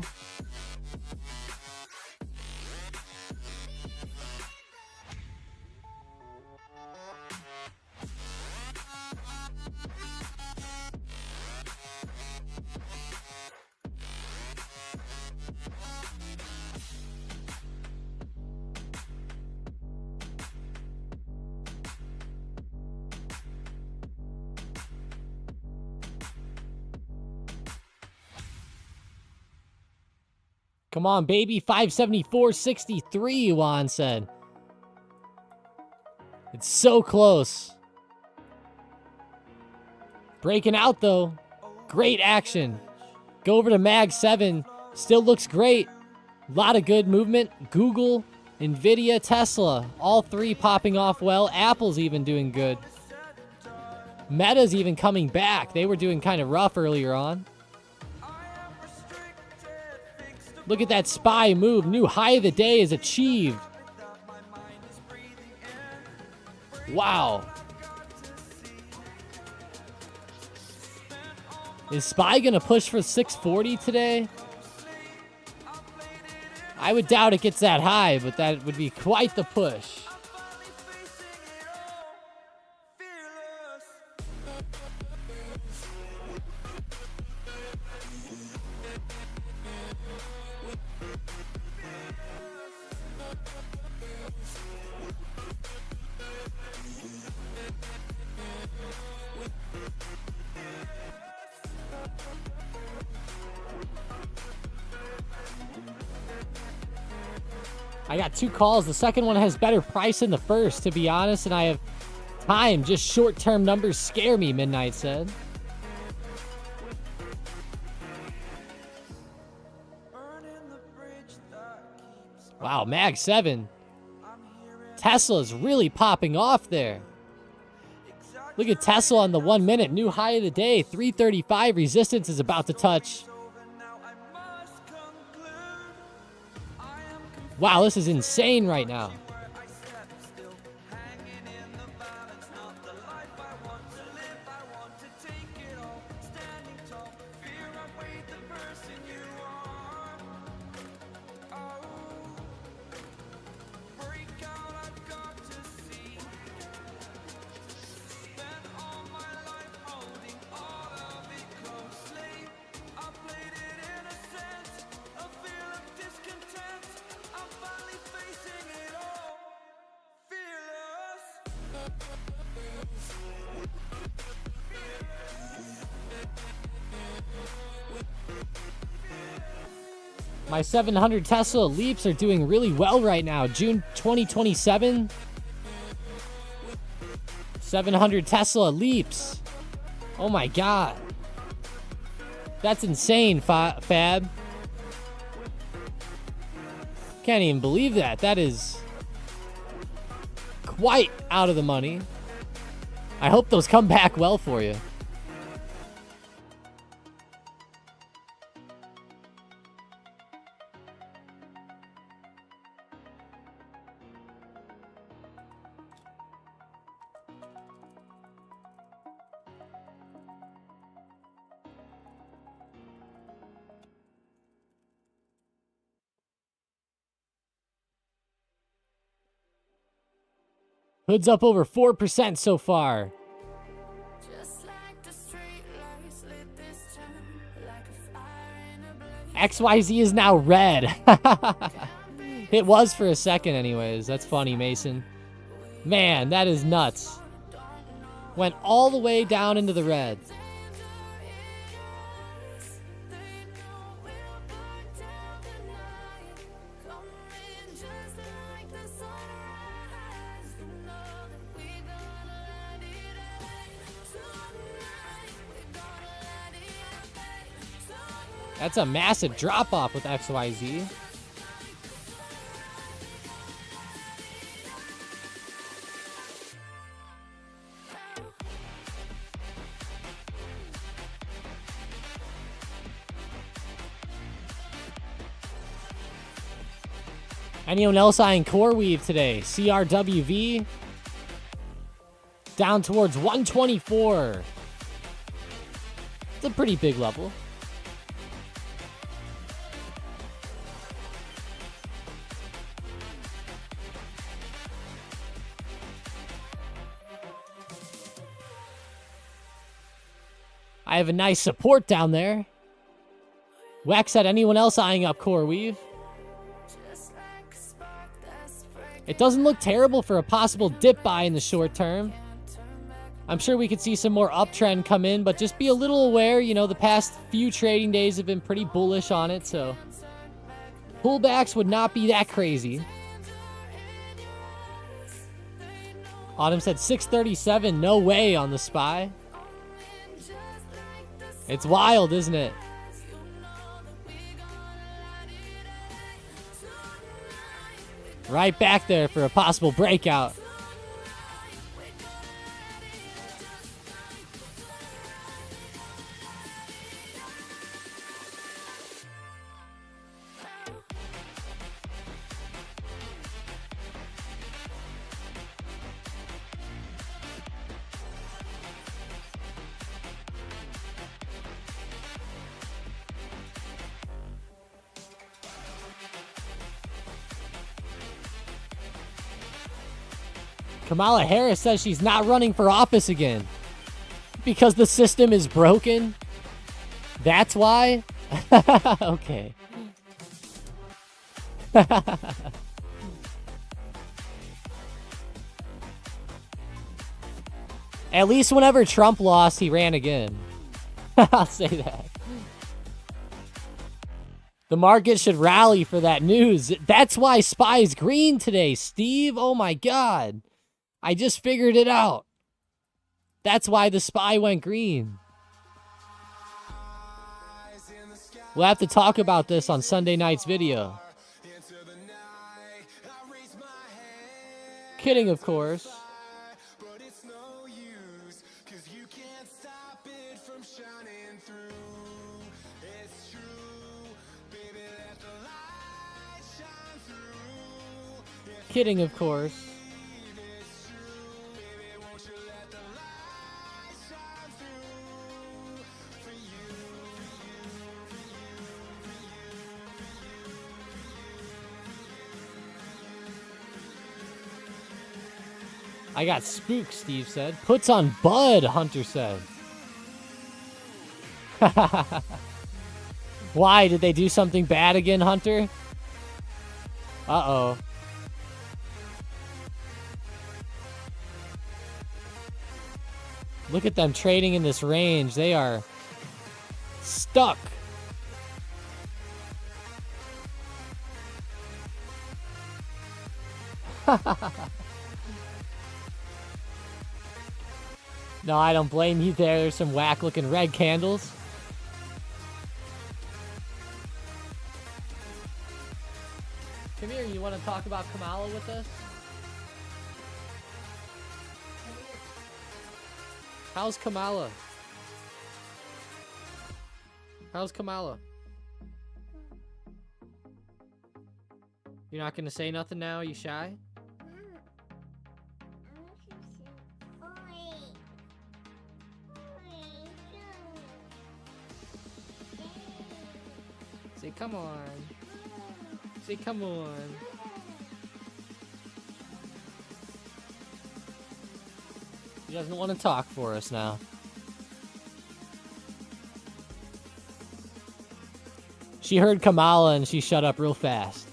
Come on, baby. 574.63, Juan said. It's so close. Breaking out, though. Great action. Go over to Mag 7. Still looks great. A lot of good movement. Google, Nvidia, Tesla. All three popping off well. Apple's even doing good. Meta's even coming back. They were doing kind of rough earlier on. Look at that SPY move. New high of the day is achieved. Wow. Is SPY going to push for 640 today? I would doubt it gets that high, but that would be quite the push. I got 2 calls. The second one has better price than the first, to be honest, and I have time. Just short-term numbers scare me, Midnight said. Wow, Mag 7. Tesla's really popping off there. Look at Tesla on the 1 minute. New high of the day, 335. Resistance is about to touch. Wow, this is insane right now. My 700 Tesla Leaps are doing really well right now. June 2027. 700 Tesla Leaps. Oh my god. That's insane, Fab. Can't even believe that. That is quite out of the money. I hope those come back well for you. Hood's up over 4% so far. XYZ is now red. It was for a second anyways. That's funny, Mason. Man, that is nuts. Went all the way down into the red. That's a massive drop-off with XYZ. Anyone else eyeing CoreWeave today? CRWV down towards 124. It's a pretty big level. I have a nice support down there. Wax said, anyone else eyeing up CoreWeave? It doesn't look terrible for a possible dip buy in the short term. I'm sure we could see some more uptrend come in, but just be a little aware. You know, the past few trading days have been pretty bullish on it, so pullbacks would not be that crazy. Autumn said 637, no way on the SPY. It's wild, isn't it? Right back there for a possible breakout. Kamala Harris says she's not running for office again because the system is broken. That's why? Okay. At least whenever Trump lost, he ran again. I'll say that. The market should rally for that news. That's why SPY's green today, Steve. Oh my God. I just figured it out. That's why the SPY went green. We'll have to talk about this on Sunday night's video. Kidding, of course. Kidding, of course. I got spooked, Steve said. Puts on Bud, Hunter said. Why? Did they do something bad again, Hunter? Uh-oh. Look at them trading in this range. They are stuck. No, I don't blame you there. There's some whack-looking red candles. Come here, you want to talk about Kamala with us? How's Kamala? How's Kamala? You're not gonna say nothing now? Are you shy? Say come on. Say come on. He doesn't want to talk for us now. She heard Kamala and she shut up real fast.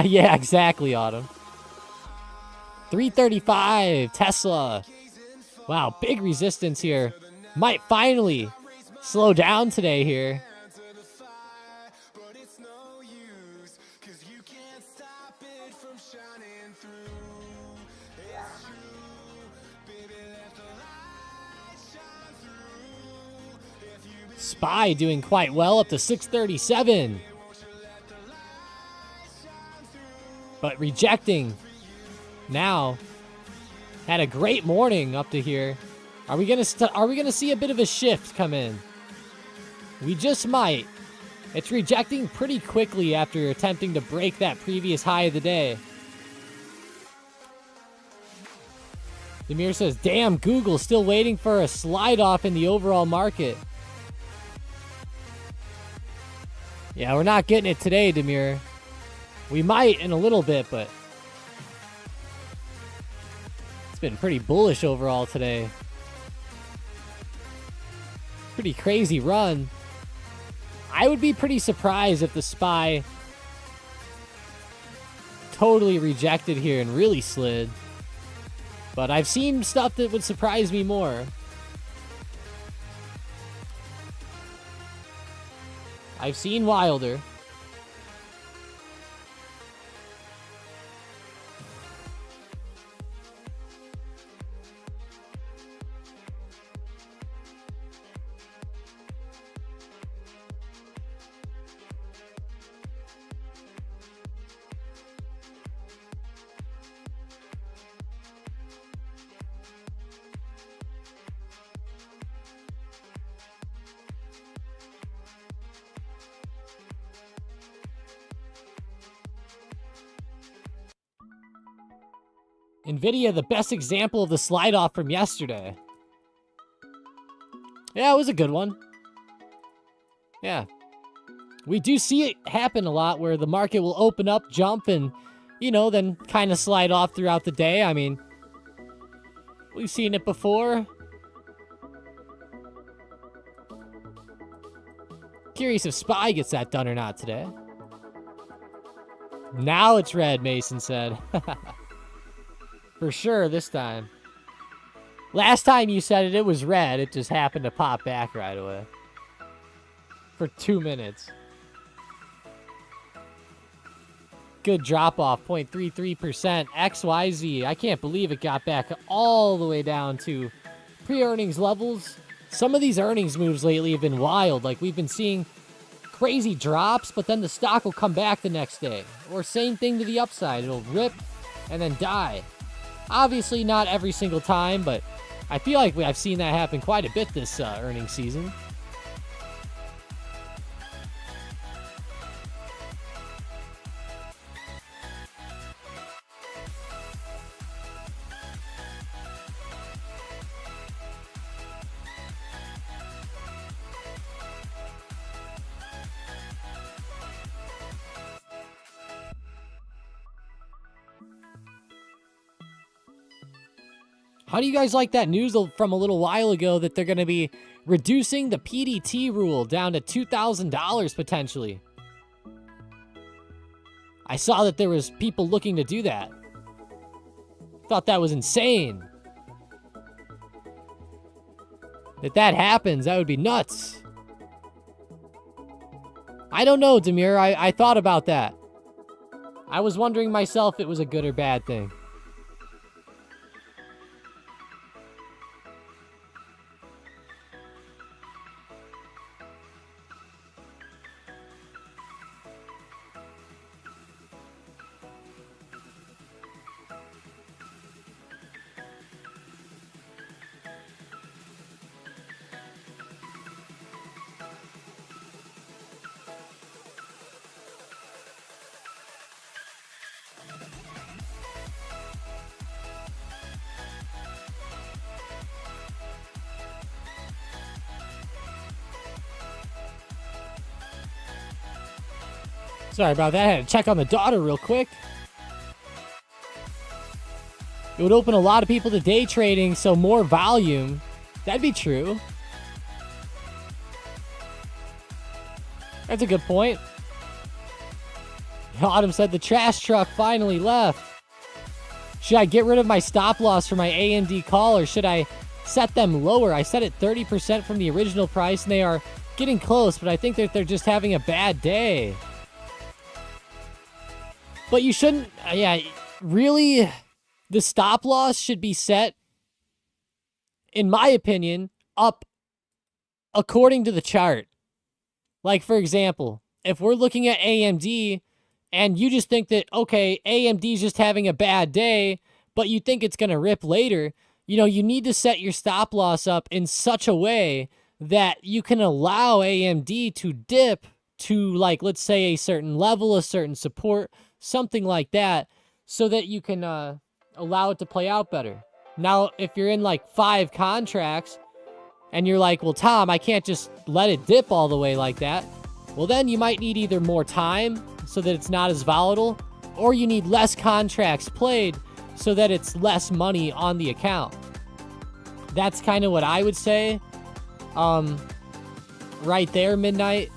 Yeah, exactly, Autumn. 335, Tesla. Wow, big resistance here. Might finally slow down today here. SPY doing quite well, up to 637. But rejecting now. Had a great morning up to here. Are we gonna see a bit of a shift come in? We just might. It's rejecting pretty quickly after attempting to break that previous high of the day. Demir says, damn, Google still waiting for a slide off in the overall market. Yeah, we're not getting it today, Demir. We might in a little bit, but it's been pretty bullish overall today. Pretty crazy run. I would be pretty surprised if the SPY totally rejected here and really slid. But I've seen stuff that would surprise me more. I've seen wilder. NVIDIA, the best example of the slide off from yesterday. Yeah, it was a good one. Yeah. We do see it happen a lot where the market will open up, jump, and, you know, then kind of slide off throughout the day. I mean, we've seen it before. Curious if SPY gets that done or not today. Now it's red, Mason said. For sure this time. Last time you said it was red. It just happened to pop back right away. For 2 minutes. Good drop off, 0.33%. XYZ. I can't believe it got back all the way down to pre-earnings levels. Some of these earnings moves lately have been wild. Like we've been seeing crazy drops, but then the stock will come back the next day. Or same thing to the upside. It'll rip and then die. Obviously not every single time, but I feel like I've seen that happen quite a bit this earnings season. How do you guys like that news from a little while ago that they're going to be reducing the PDT rule down to $2,000 potentially? I saw that there was people looking to do that. Thought that was insane. If that happens, that would be nuts. I don't know, Demir. I thought about that. I was wondering myself if it was a good or bad thing. Sorry about that. I had to check on the daughter real quick. It would open a lot of people to day trading, so more volume. That'd be true. That's a good point. Autumn said the trash truck finally left. Should I get rid of my stop loss for my AMD call, or should I set them lower? I set it 30% from the original price, and they are getting close, but I think that they're just having a bad day. But you shouldn't, yeah, really, the stop loss should be set, in my opinion, up according to the chart. Like, for example, if we're looking at AMD and you just think that, okay, AMD's just having a bad day, but you think it's going to rip later, you need to set your stop loss up in such a way that you can allow AMD to dip to, like, let's say a certain level, a certain support, something like that, so that you can allow it to play out better. Now, if you're in like 5 contracts and you're like, well, Tom, I can't just let it dip all the way like that. Well, then you might need either more time so that it's not as volatile, or you need less contracts played so that it's less money on the account. That's kind of what I would say. Right there, Midnight.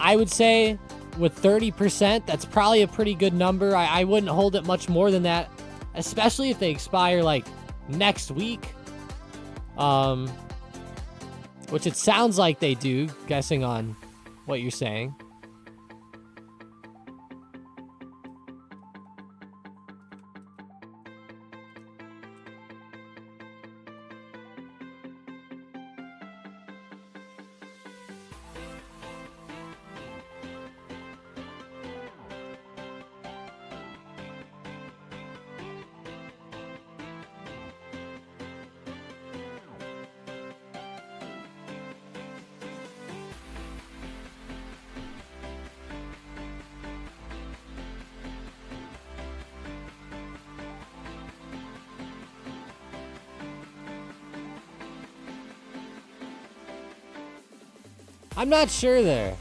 I would say with 30%, that's probably a pretty good number. I wouldn't hold it much more than that, especially if they expire like next week. Which it sounds like they do, guessing on what you're saying. I'm not sure there.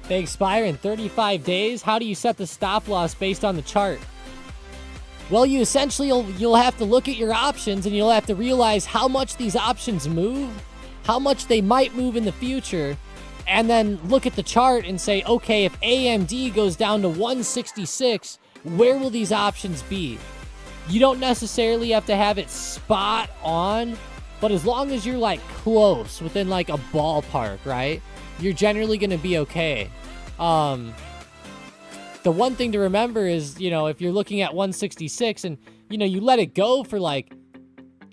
They expire in 35 days. How do you set the stop loss based on the chart? Well, you essentially, you'll have to look at your options and you'll have to realize how much these options move, how much they might move in the future, and then look at the chart and say, okay, if AMD goes down to 166, where will these options be? You don't necessarily have to have it spot on, but as long as you're like close, within like a ballpark, right? You're generally going to be okay. The one thing to remember is, if you're looking at 166 and, you let it go for like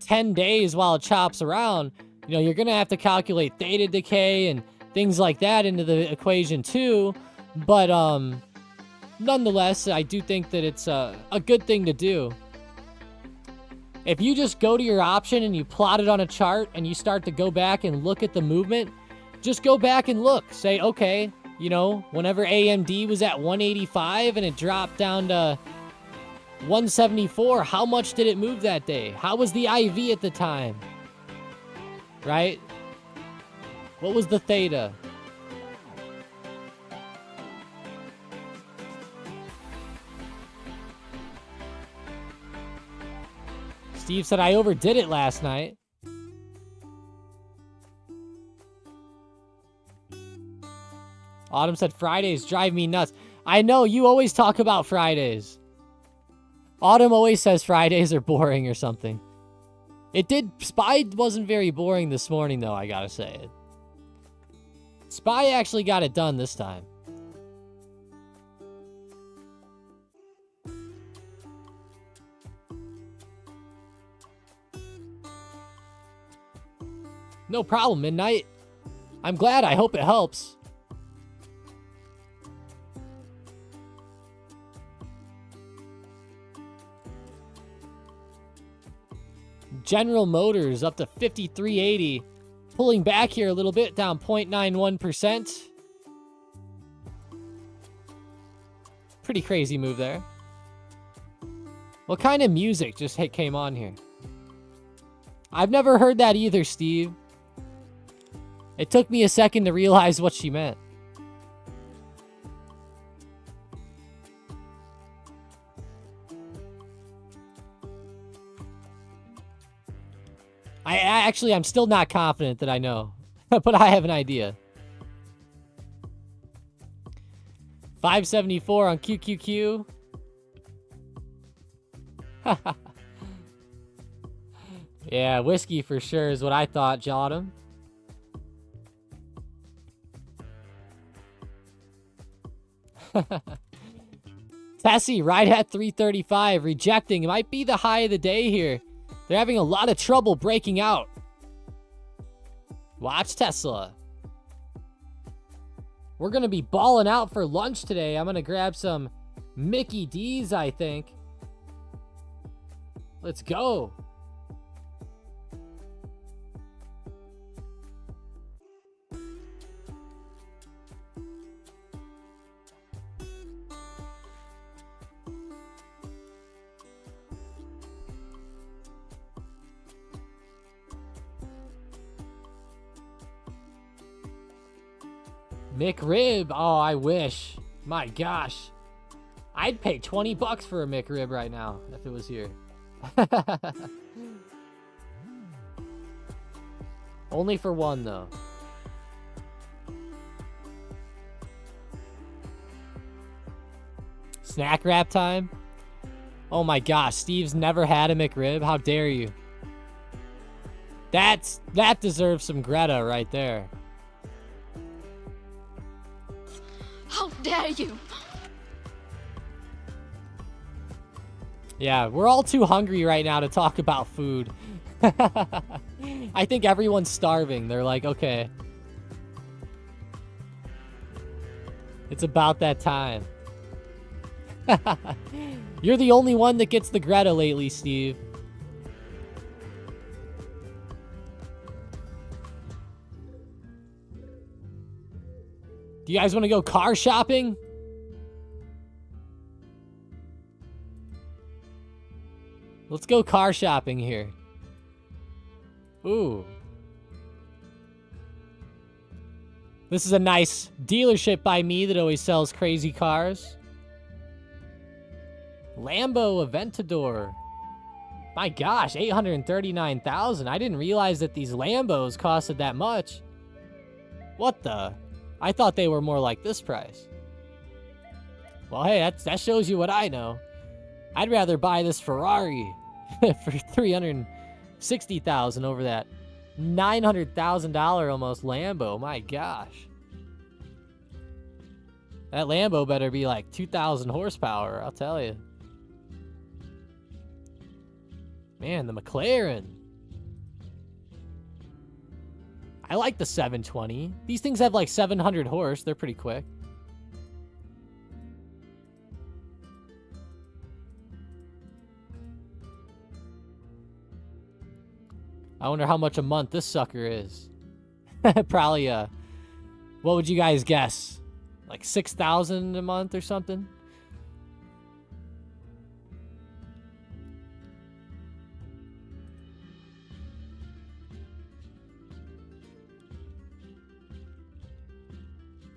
10 days while it chops around, you're going to have to calculate theta decay and things like that into the equation too. But nonetheless, I do think that it's a good thing to do. If you just go to your option and you plot it on a chart and you start to go back and look at the movement, just go back and look. Say, okay, whenever AMD was at 185 and it dropped down to 174, how much did it move that day? How was the IV at the time? Right? What was the theta? Steve said, I overdid it last night. Autumn said, Fridays drive me nuts. I know, you always talk about Fridays. Autumn always says Fridays are boring or something. SPY wasn't very boring this morning, though, I gotta say it. SPY actually got it done this time. No problem, Midnight. I'm glad. I hope it helps. General Motors up to 53.80. Pulling back here a little bit, down 0.91%. Pretty crazy move there. What kind of music just came on here? I've never heard that either, Steve. It took me a second to realize what she meant. I'm still not confident that I know, but I have an idea. 574 on QQQ. Yeah, whiskey for sure is what I thought, Jottam. Tessie, right at 335, rejecting. It might be the high of the day here. They're having a lot of trouble breaking out. Watch Tesla. We're going to be balling out for lunch today. I'm going to grab some Mickey D's, I think. Let's go. McRib. Oh, I wish. My gosh. I'd pay 20 bucks for a McRib right now if it was here. Only for one, though. Snack wrap time? Oh my gosh, Steve's never had a McRib? How dare you? That deserves some Greta right there. How dare you? Yeah, we're all too hungry right now to talk about food. I think everyone's starving. They're like, okay. It's about that time. You're the only one that gets the Greta lately, Steve. Do you guys want to go car shopping? Let's go car shopping here. Ooh. This is a nice dealership by me that always sells crazy cars. Lambo Aventador. My gosh, 839,000. I didn't realize that these Lambos costed that much. What the? I thought they were more like this price. Well, hey, that shows you what I know. I'd rather buy this Ferrari for 360,000 over that $900,000 almost Lambo. My gosh. That Lambo better be like 2,000 horsepower, I'll tell you. Man, the McLaren. I like the 720. These things have like 700 horse. They're pretty quick. I wonder how much a month this sucker is. Probably, what would you guys guess? Like 6,000 a month or something?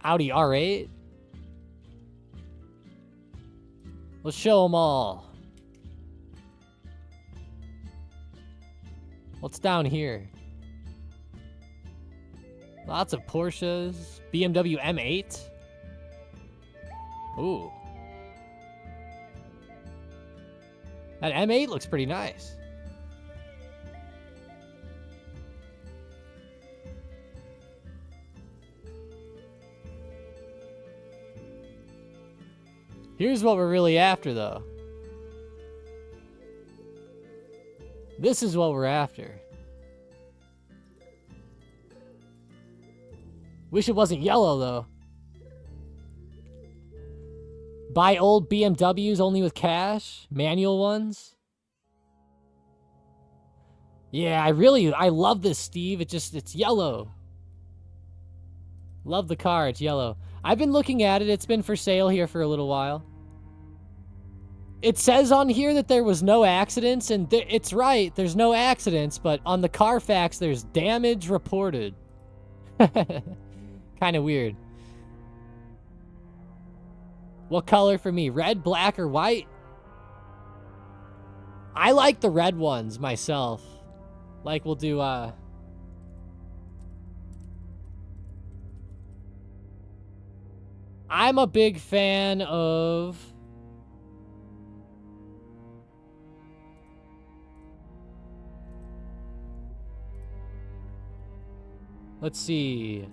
Audi R8. Let's show them all. What's down here? Lots of Porsches. BMW M8. Ooh. That M8 looks pretty nice. Here's what we're really after, though. This is what we're after. Wish it wasn't yellow, though. Buy old BMWs only with cash? Manual ones? Yeah, I love this, Steve. It's yellow. Love the car, it's yellow. I've been looking at it. It's been for sale here for a little while. It says on here that there was no accidents, and it's right. There's no accidents, but on the Carfax, there's damage reported. Kind of weird. What color for me? Red, black, or white? I like the red ones myself. Like we'll do, I'm a big fan of... Let's see.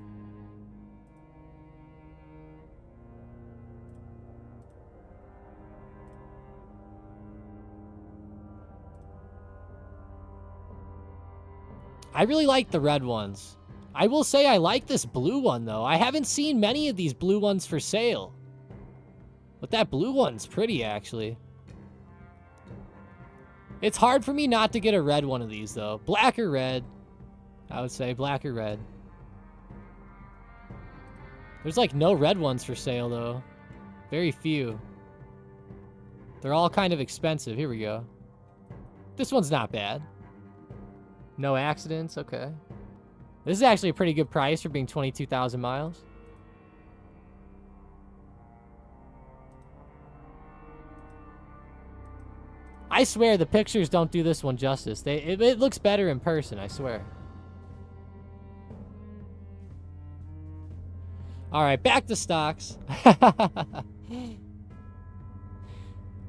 I really like the red ones. I will say I like this blue one, though. I haven't seen many of these blue ones for sale. But that blue one's pretty, actually. It's hard for me not to get a red one of these, though. Black or red. I would say black or red. There's, like, no red ones for sale, though. Very few. They're all kind of expensive. Here we go. This one's not bad. No accidents. Okay. This is actually a pretty good price for being 22,000 miles. I swear the pictures don't do this one justice. It looks better in person, I swear. All right, back to stocks.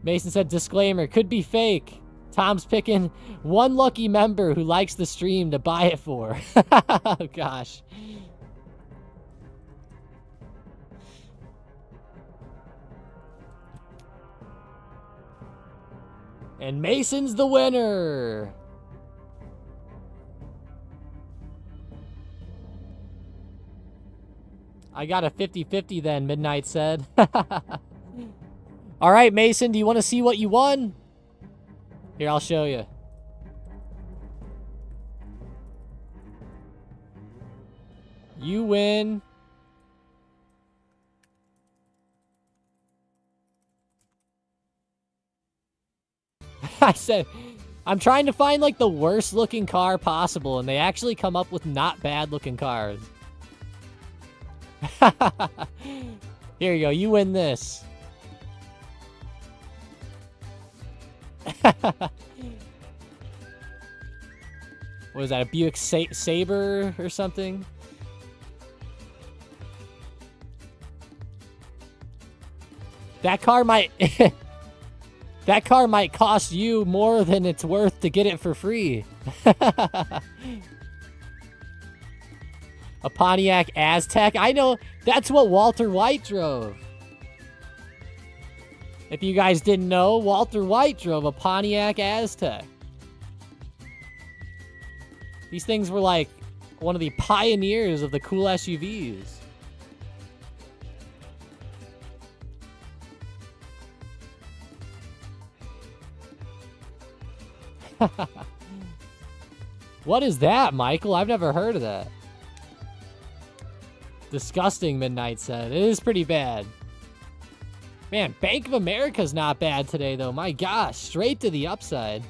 Mason said, disclaimer, could be fake. Tom's picking one lucky member who likes the stream to buy it for. Oh, gosh. And Mason's the winner. I got a 50-50 then, Midnight said. All right, Mason, do you want to see what you won? Here, I'll show you. You win. I said, I'm trying to find, like, the worst looking car possible, and they actually come up with not bad looking cars. Here you go. You win this. What is that? A Buick Sabre or something? That car might... That car might cost you more than it's worth to get it for free. A Pontiac Aztek. I know that's what Walter White drove. If you guys didn't know, Walter White drove a Pontiac Aztek. These things were like one of the pioneers of the cool SUVs. What is that, Michael? I've never heard of that. Disgusting, Midnight said. It is pretty bad. Man, Bank of America's not bad today, though. My gosh, straight to the upside.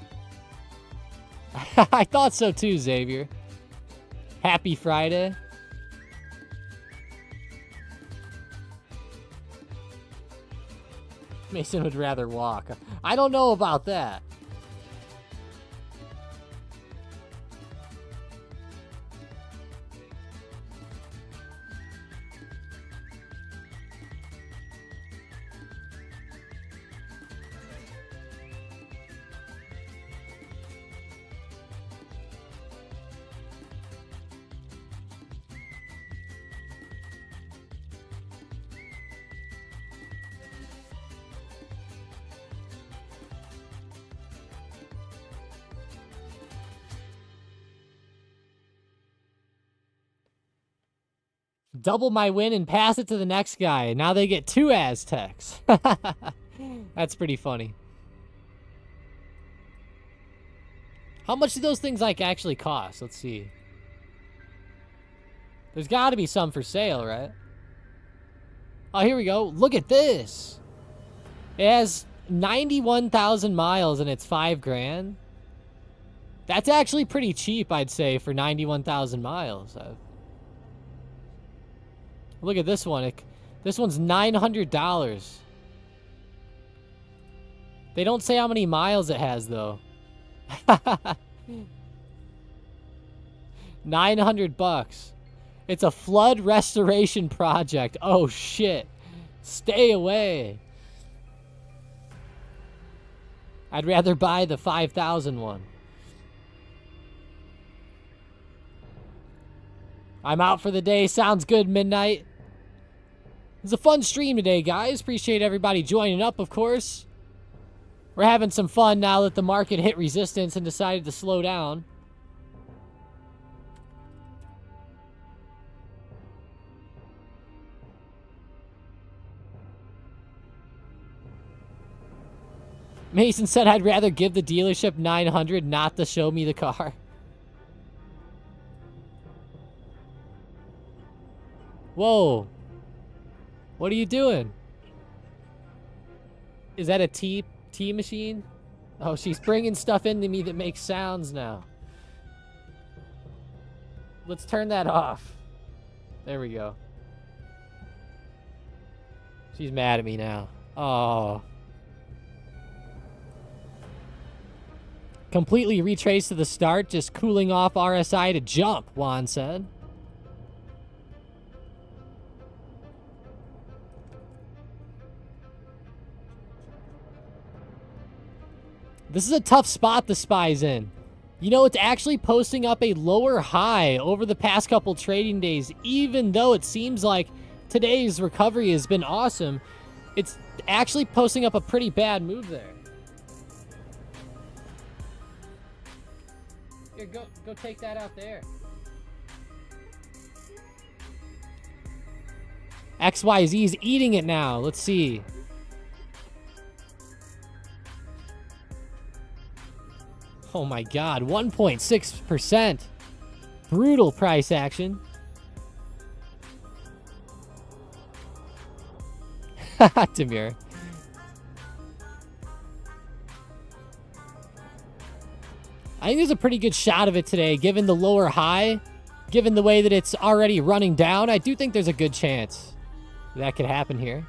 I thought so too, Xavier. Happy Friday. Mason would rather walk. I don't know about that. Double my win and pass it to the next guy. Now they get 2 Aztecs. That's pretty funny. How much do those things like actually cost? Let's see. There's got to be some for sale, right? Oh, here we go. Look at this. It has 91,000 miles and it's $5,000. That's actually pretty cheap, I'd say, for 91,000 miles. Look at this one. This one's $900. They don't say how many miles it has, though. 900 bucks. It's a flood restoration project. Oh, shit. Stay away. I'd rather buy the 5,000 one. I'm out for the day. Sounds good, Midnight. It was a fun stream today, guys. Appreciate everybody joining up, of course. We're having some fun now that the market hit resistance and decided to slow down. Mason said, I'd rather give the dealership 900 not to show me the car. Whoa. What are you doing? Is that a tea machine? Oh, she's bringing stuff into me that makes sounds now. Let's turn that off. There we go. She's mad at me now. Oh. Completely retraced to the start, just cooling off RSI to jump, Juan said. This is a tough spot the SPY's in. You know, it's actually posting up a lower high over the past couple trading days, even though it seems like today's recovery has been awesome. It's actually posting up a pretty bad move there. Here, go take that out there. XYZ is eating it now. Let's see. Oh my God, 1.6%. Brutal price action. Demir. I think there's a pretty good shot of it today, given the lower high, given the way that it's already running down. I do think there's a good chance that could happen here.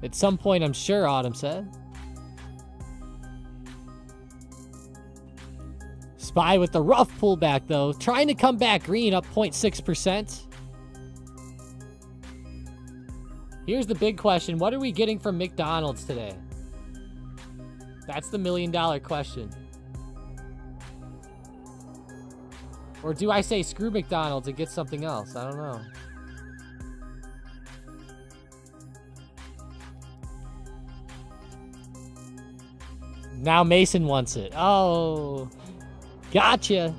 At some point, I'm sure, Autumn said. SPY with the rough pullback, though. Trying to come back green, up 0.6%. Here's the big question. What are we getting from McDonald's today? That's the million-dollar question. Or do I say screw McDonald's and get something else? I don't know. Now Mason wants it. Oh, gotcha.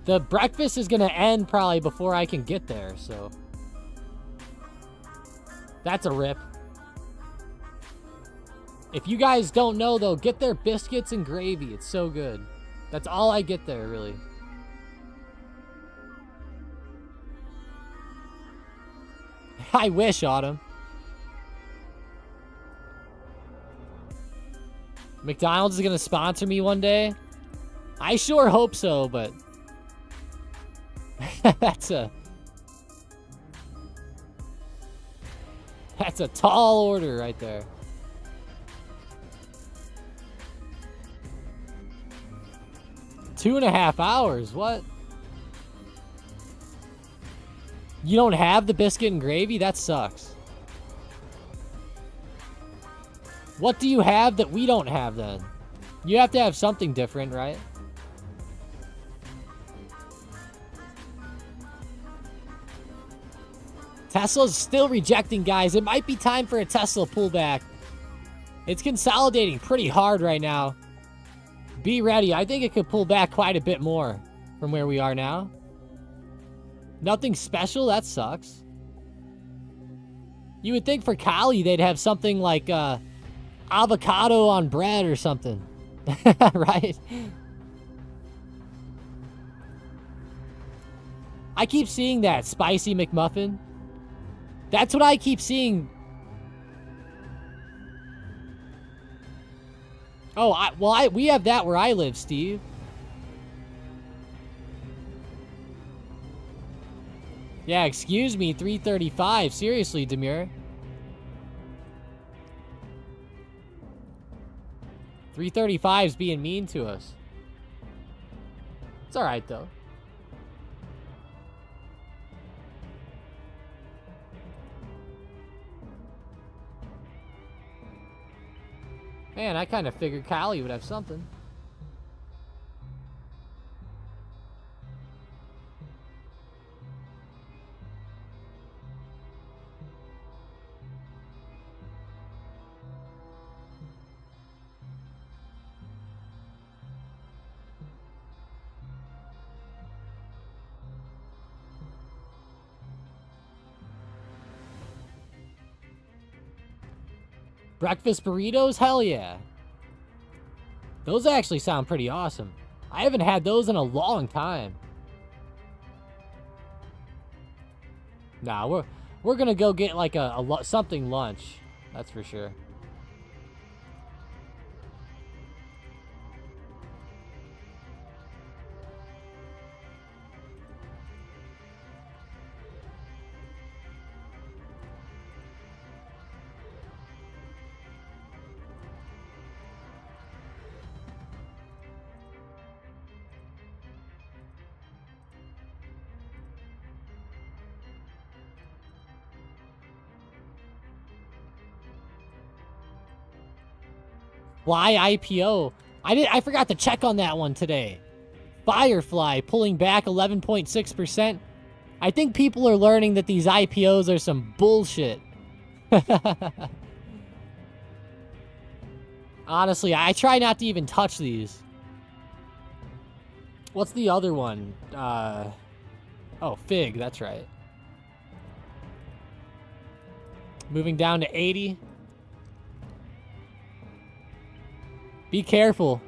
The breakfast is going to end probably before I can get there, so. That's a rip. If you guys don't know, though, get their biscuits and gravy. It's so good. That's all I get there, really. I wish, Autumn. McDonald's is going to sponsor me one day? I sure hope so, but that's a tall order right there. $2.5 hours, what? You don't have the biscuit and gravy? That sucks. What do you have that we don't have then? You have to have something different, right? Tesla's still rejecting, guys. It might be time for a Tesla pullback. It's consolidating pretty hard right now. Be ready. I think it could pull back quite a bit more from where we are now. Nothing special. That sucks. You would think for Kali they'd have something like avocado on bread or something. Right? I keep seeing that spicy McMuffin. That's what I keep seeing. Oh, we have that where I live, Steve. Yeah, excuse me, 335. Seriously, Demir. 335's being mean to us. It's all right, though. Man, I kind of figured Kali would have something. Breakfast burritos? Hell yeah. Those actually sound pretty awesome. I haven't had those in a long time. Nah, we're gonna go get like something lunch. That's for sure. Fly IPO. I forgot to check on that one today. Firefly pulling back 11.6%. I think people are learning that these IPOs are some bullshit. Honestly, I try not to even touch these. What's the other one? Oh, Fig, that's right. Moving down to 80. Be careful.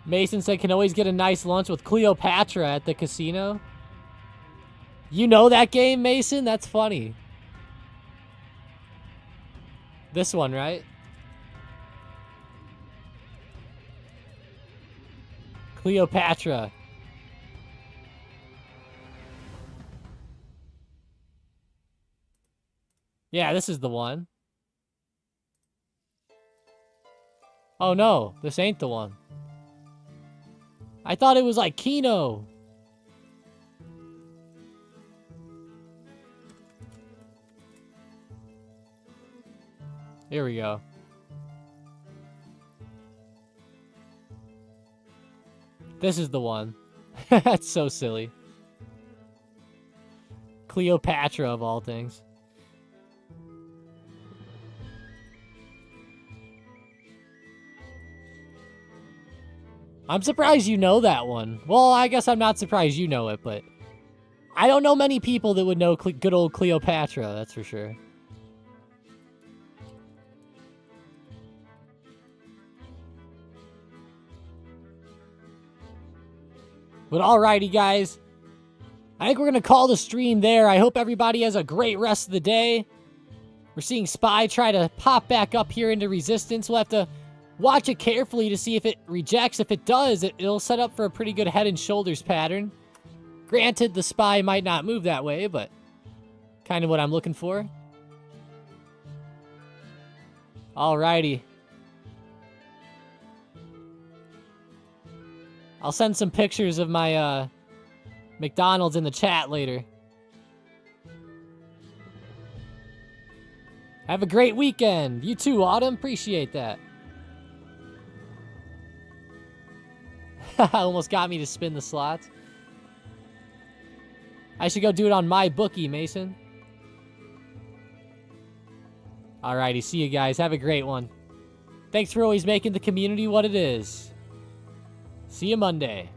Mason said can always get a nice lunch with Cleopatra at the casino. You know that game, Mason? That's funny. This one, right? Cleopatra. Yeah, this is the one. Oh no, this ain't the one. I thought it was like Keno. Here we go. This is the one. That's so silly. Cleopatra of all things. I'm surprised you know that one. Well, I guess I'm not surprised you know it, but I don't know many people that would know good old Cleopatra, that's for sure. But alrighty, guys. I think we're going to call the stream there. I hope everybody has a great rest of the day. We're seeing SPY try to pop back up here into resistance. We'll have to watch it carefully to see if it rejects. If it does, it'll set up for a pretty good head and shoulders pattern. Granted, the SPY might not move that way, but kind of what I'm looking for. Alrighty. I'll send some pictures of my McDonald's in the chat later. Have a great weekend. You too, Autumn. Appreciate that. Almost got me to spin the slots. I should go do it on my bookie, Mason. Alrighty, see you guys. Have a great one. Thanks for always making the community what it is. See you Monday.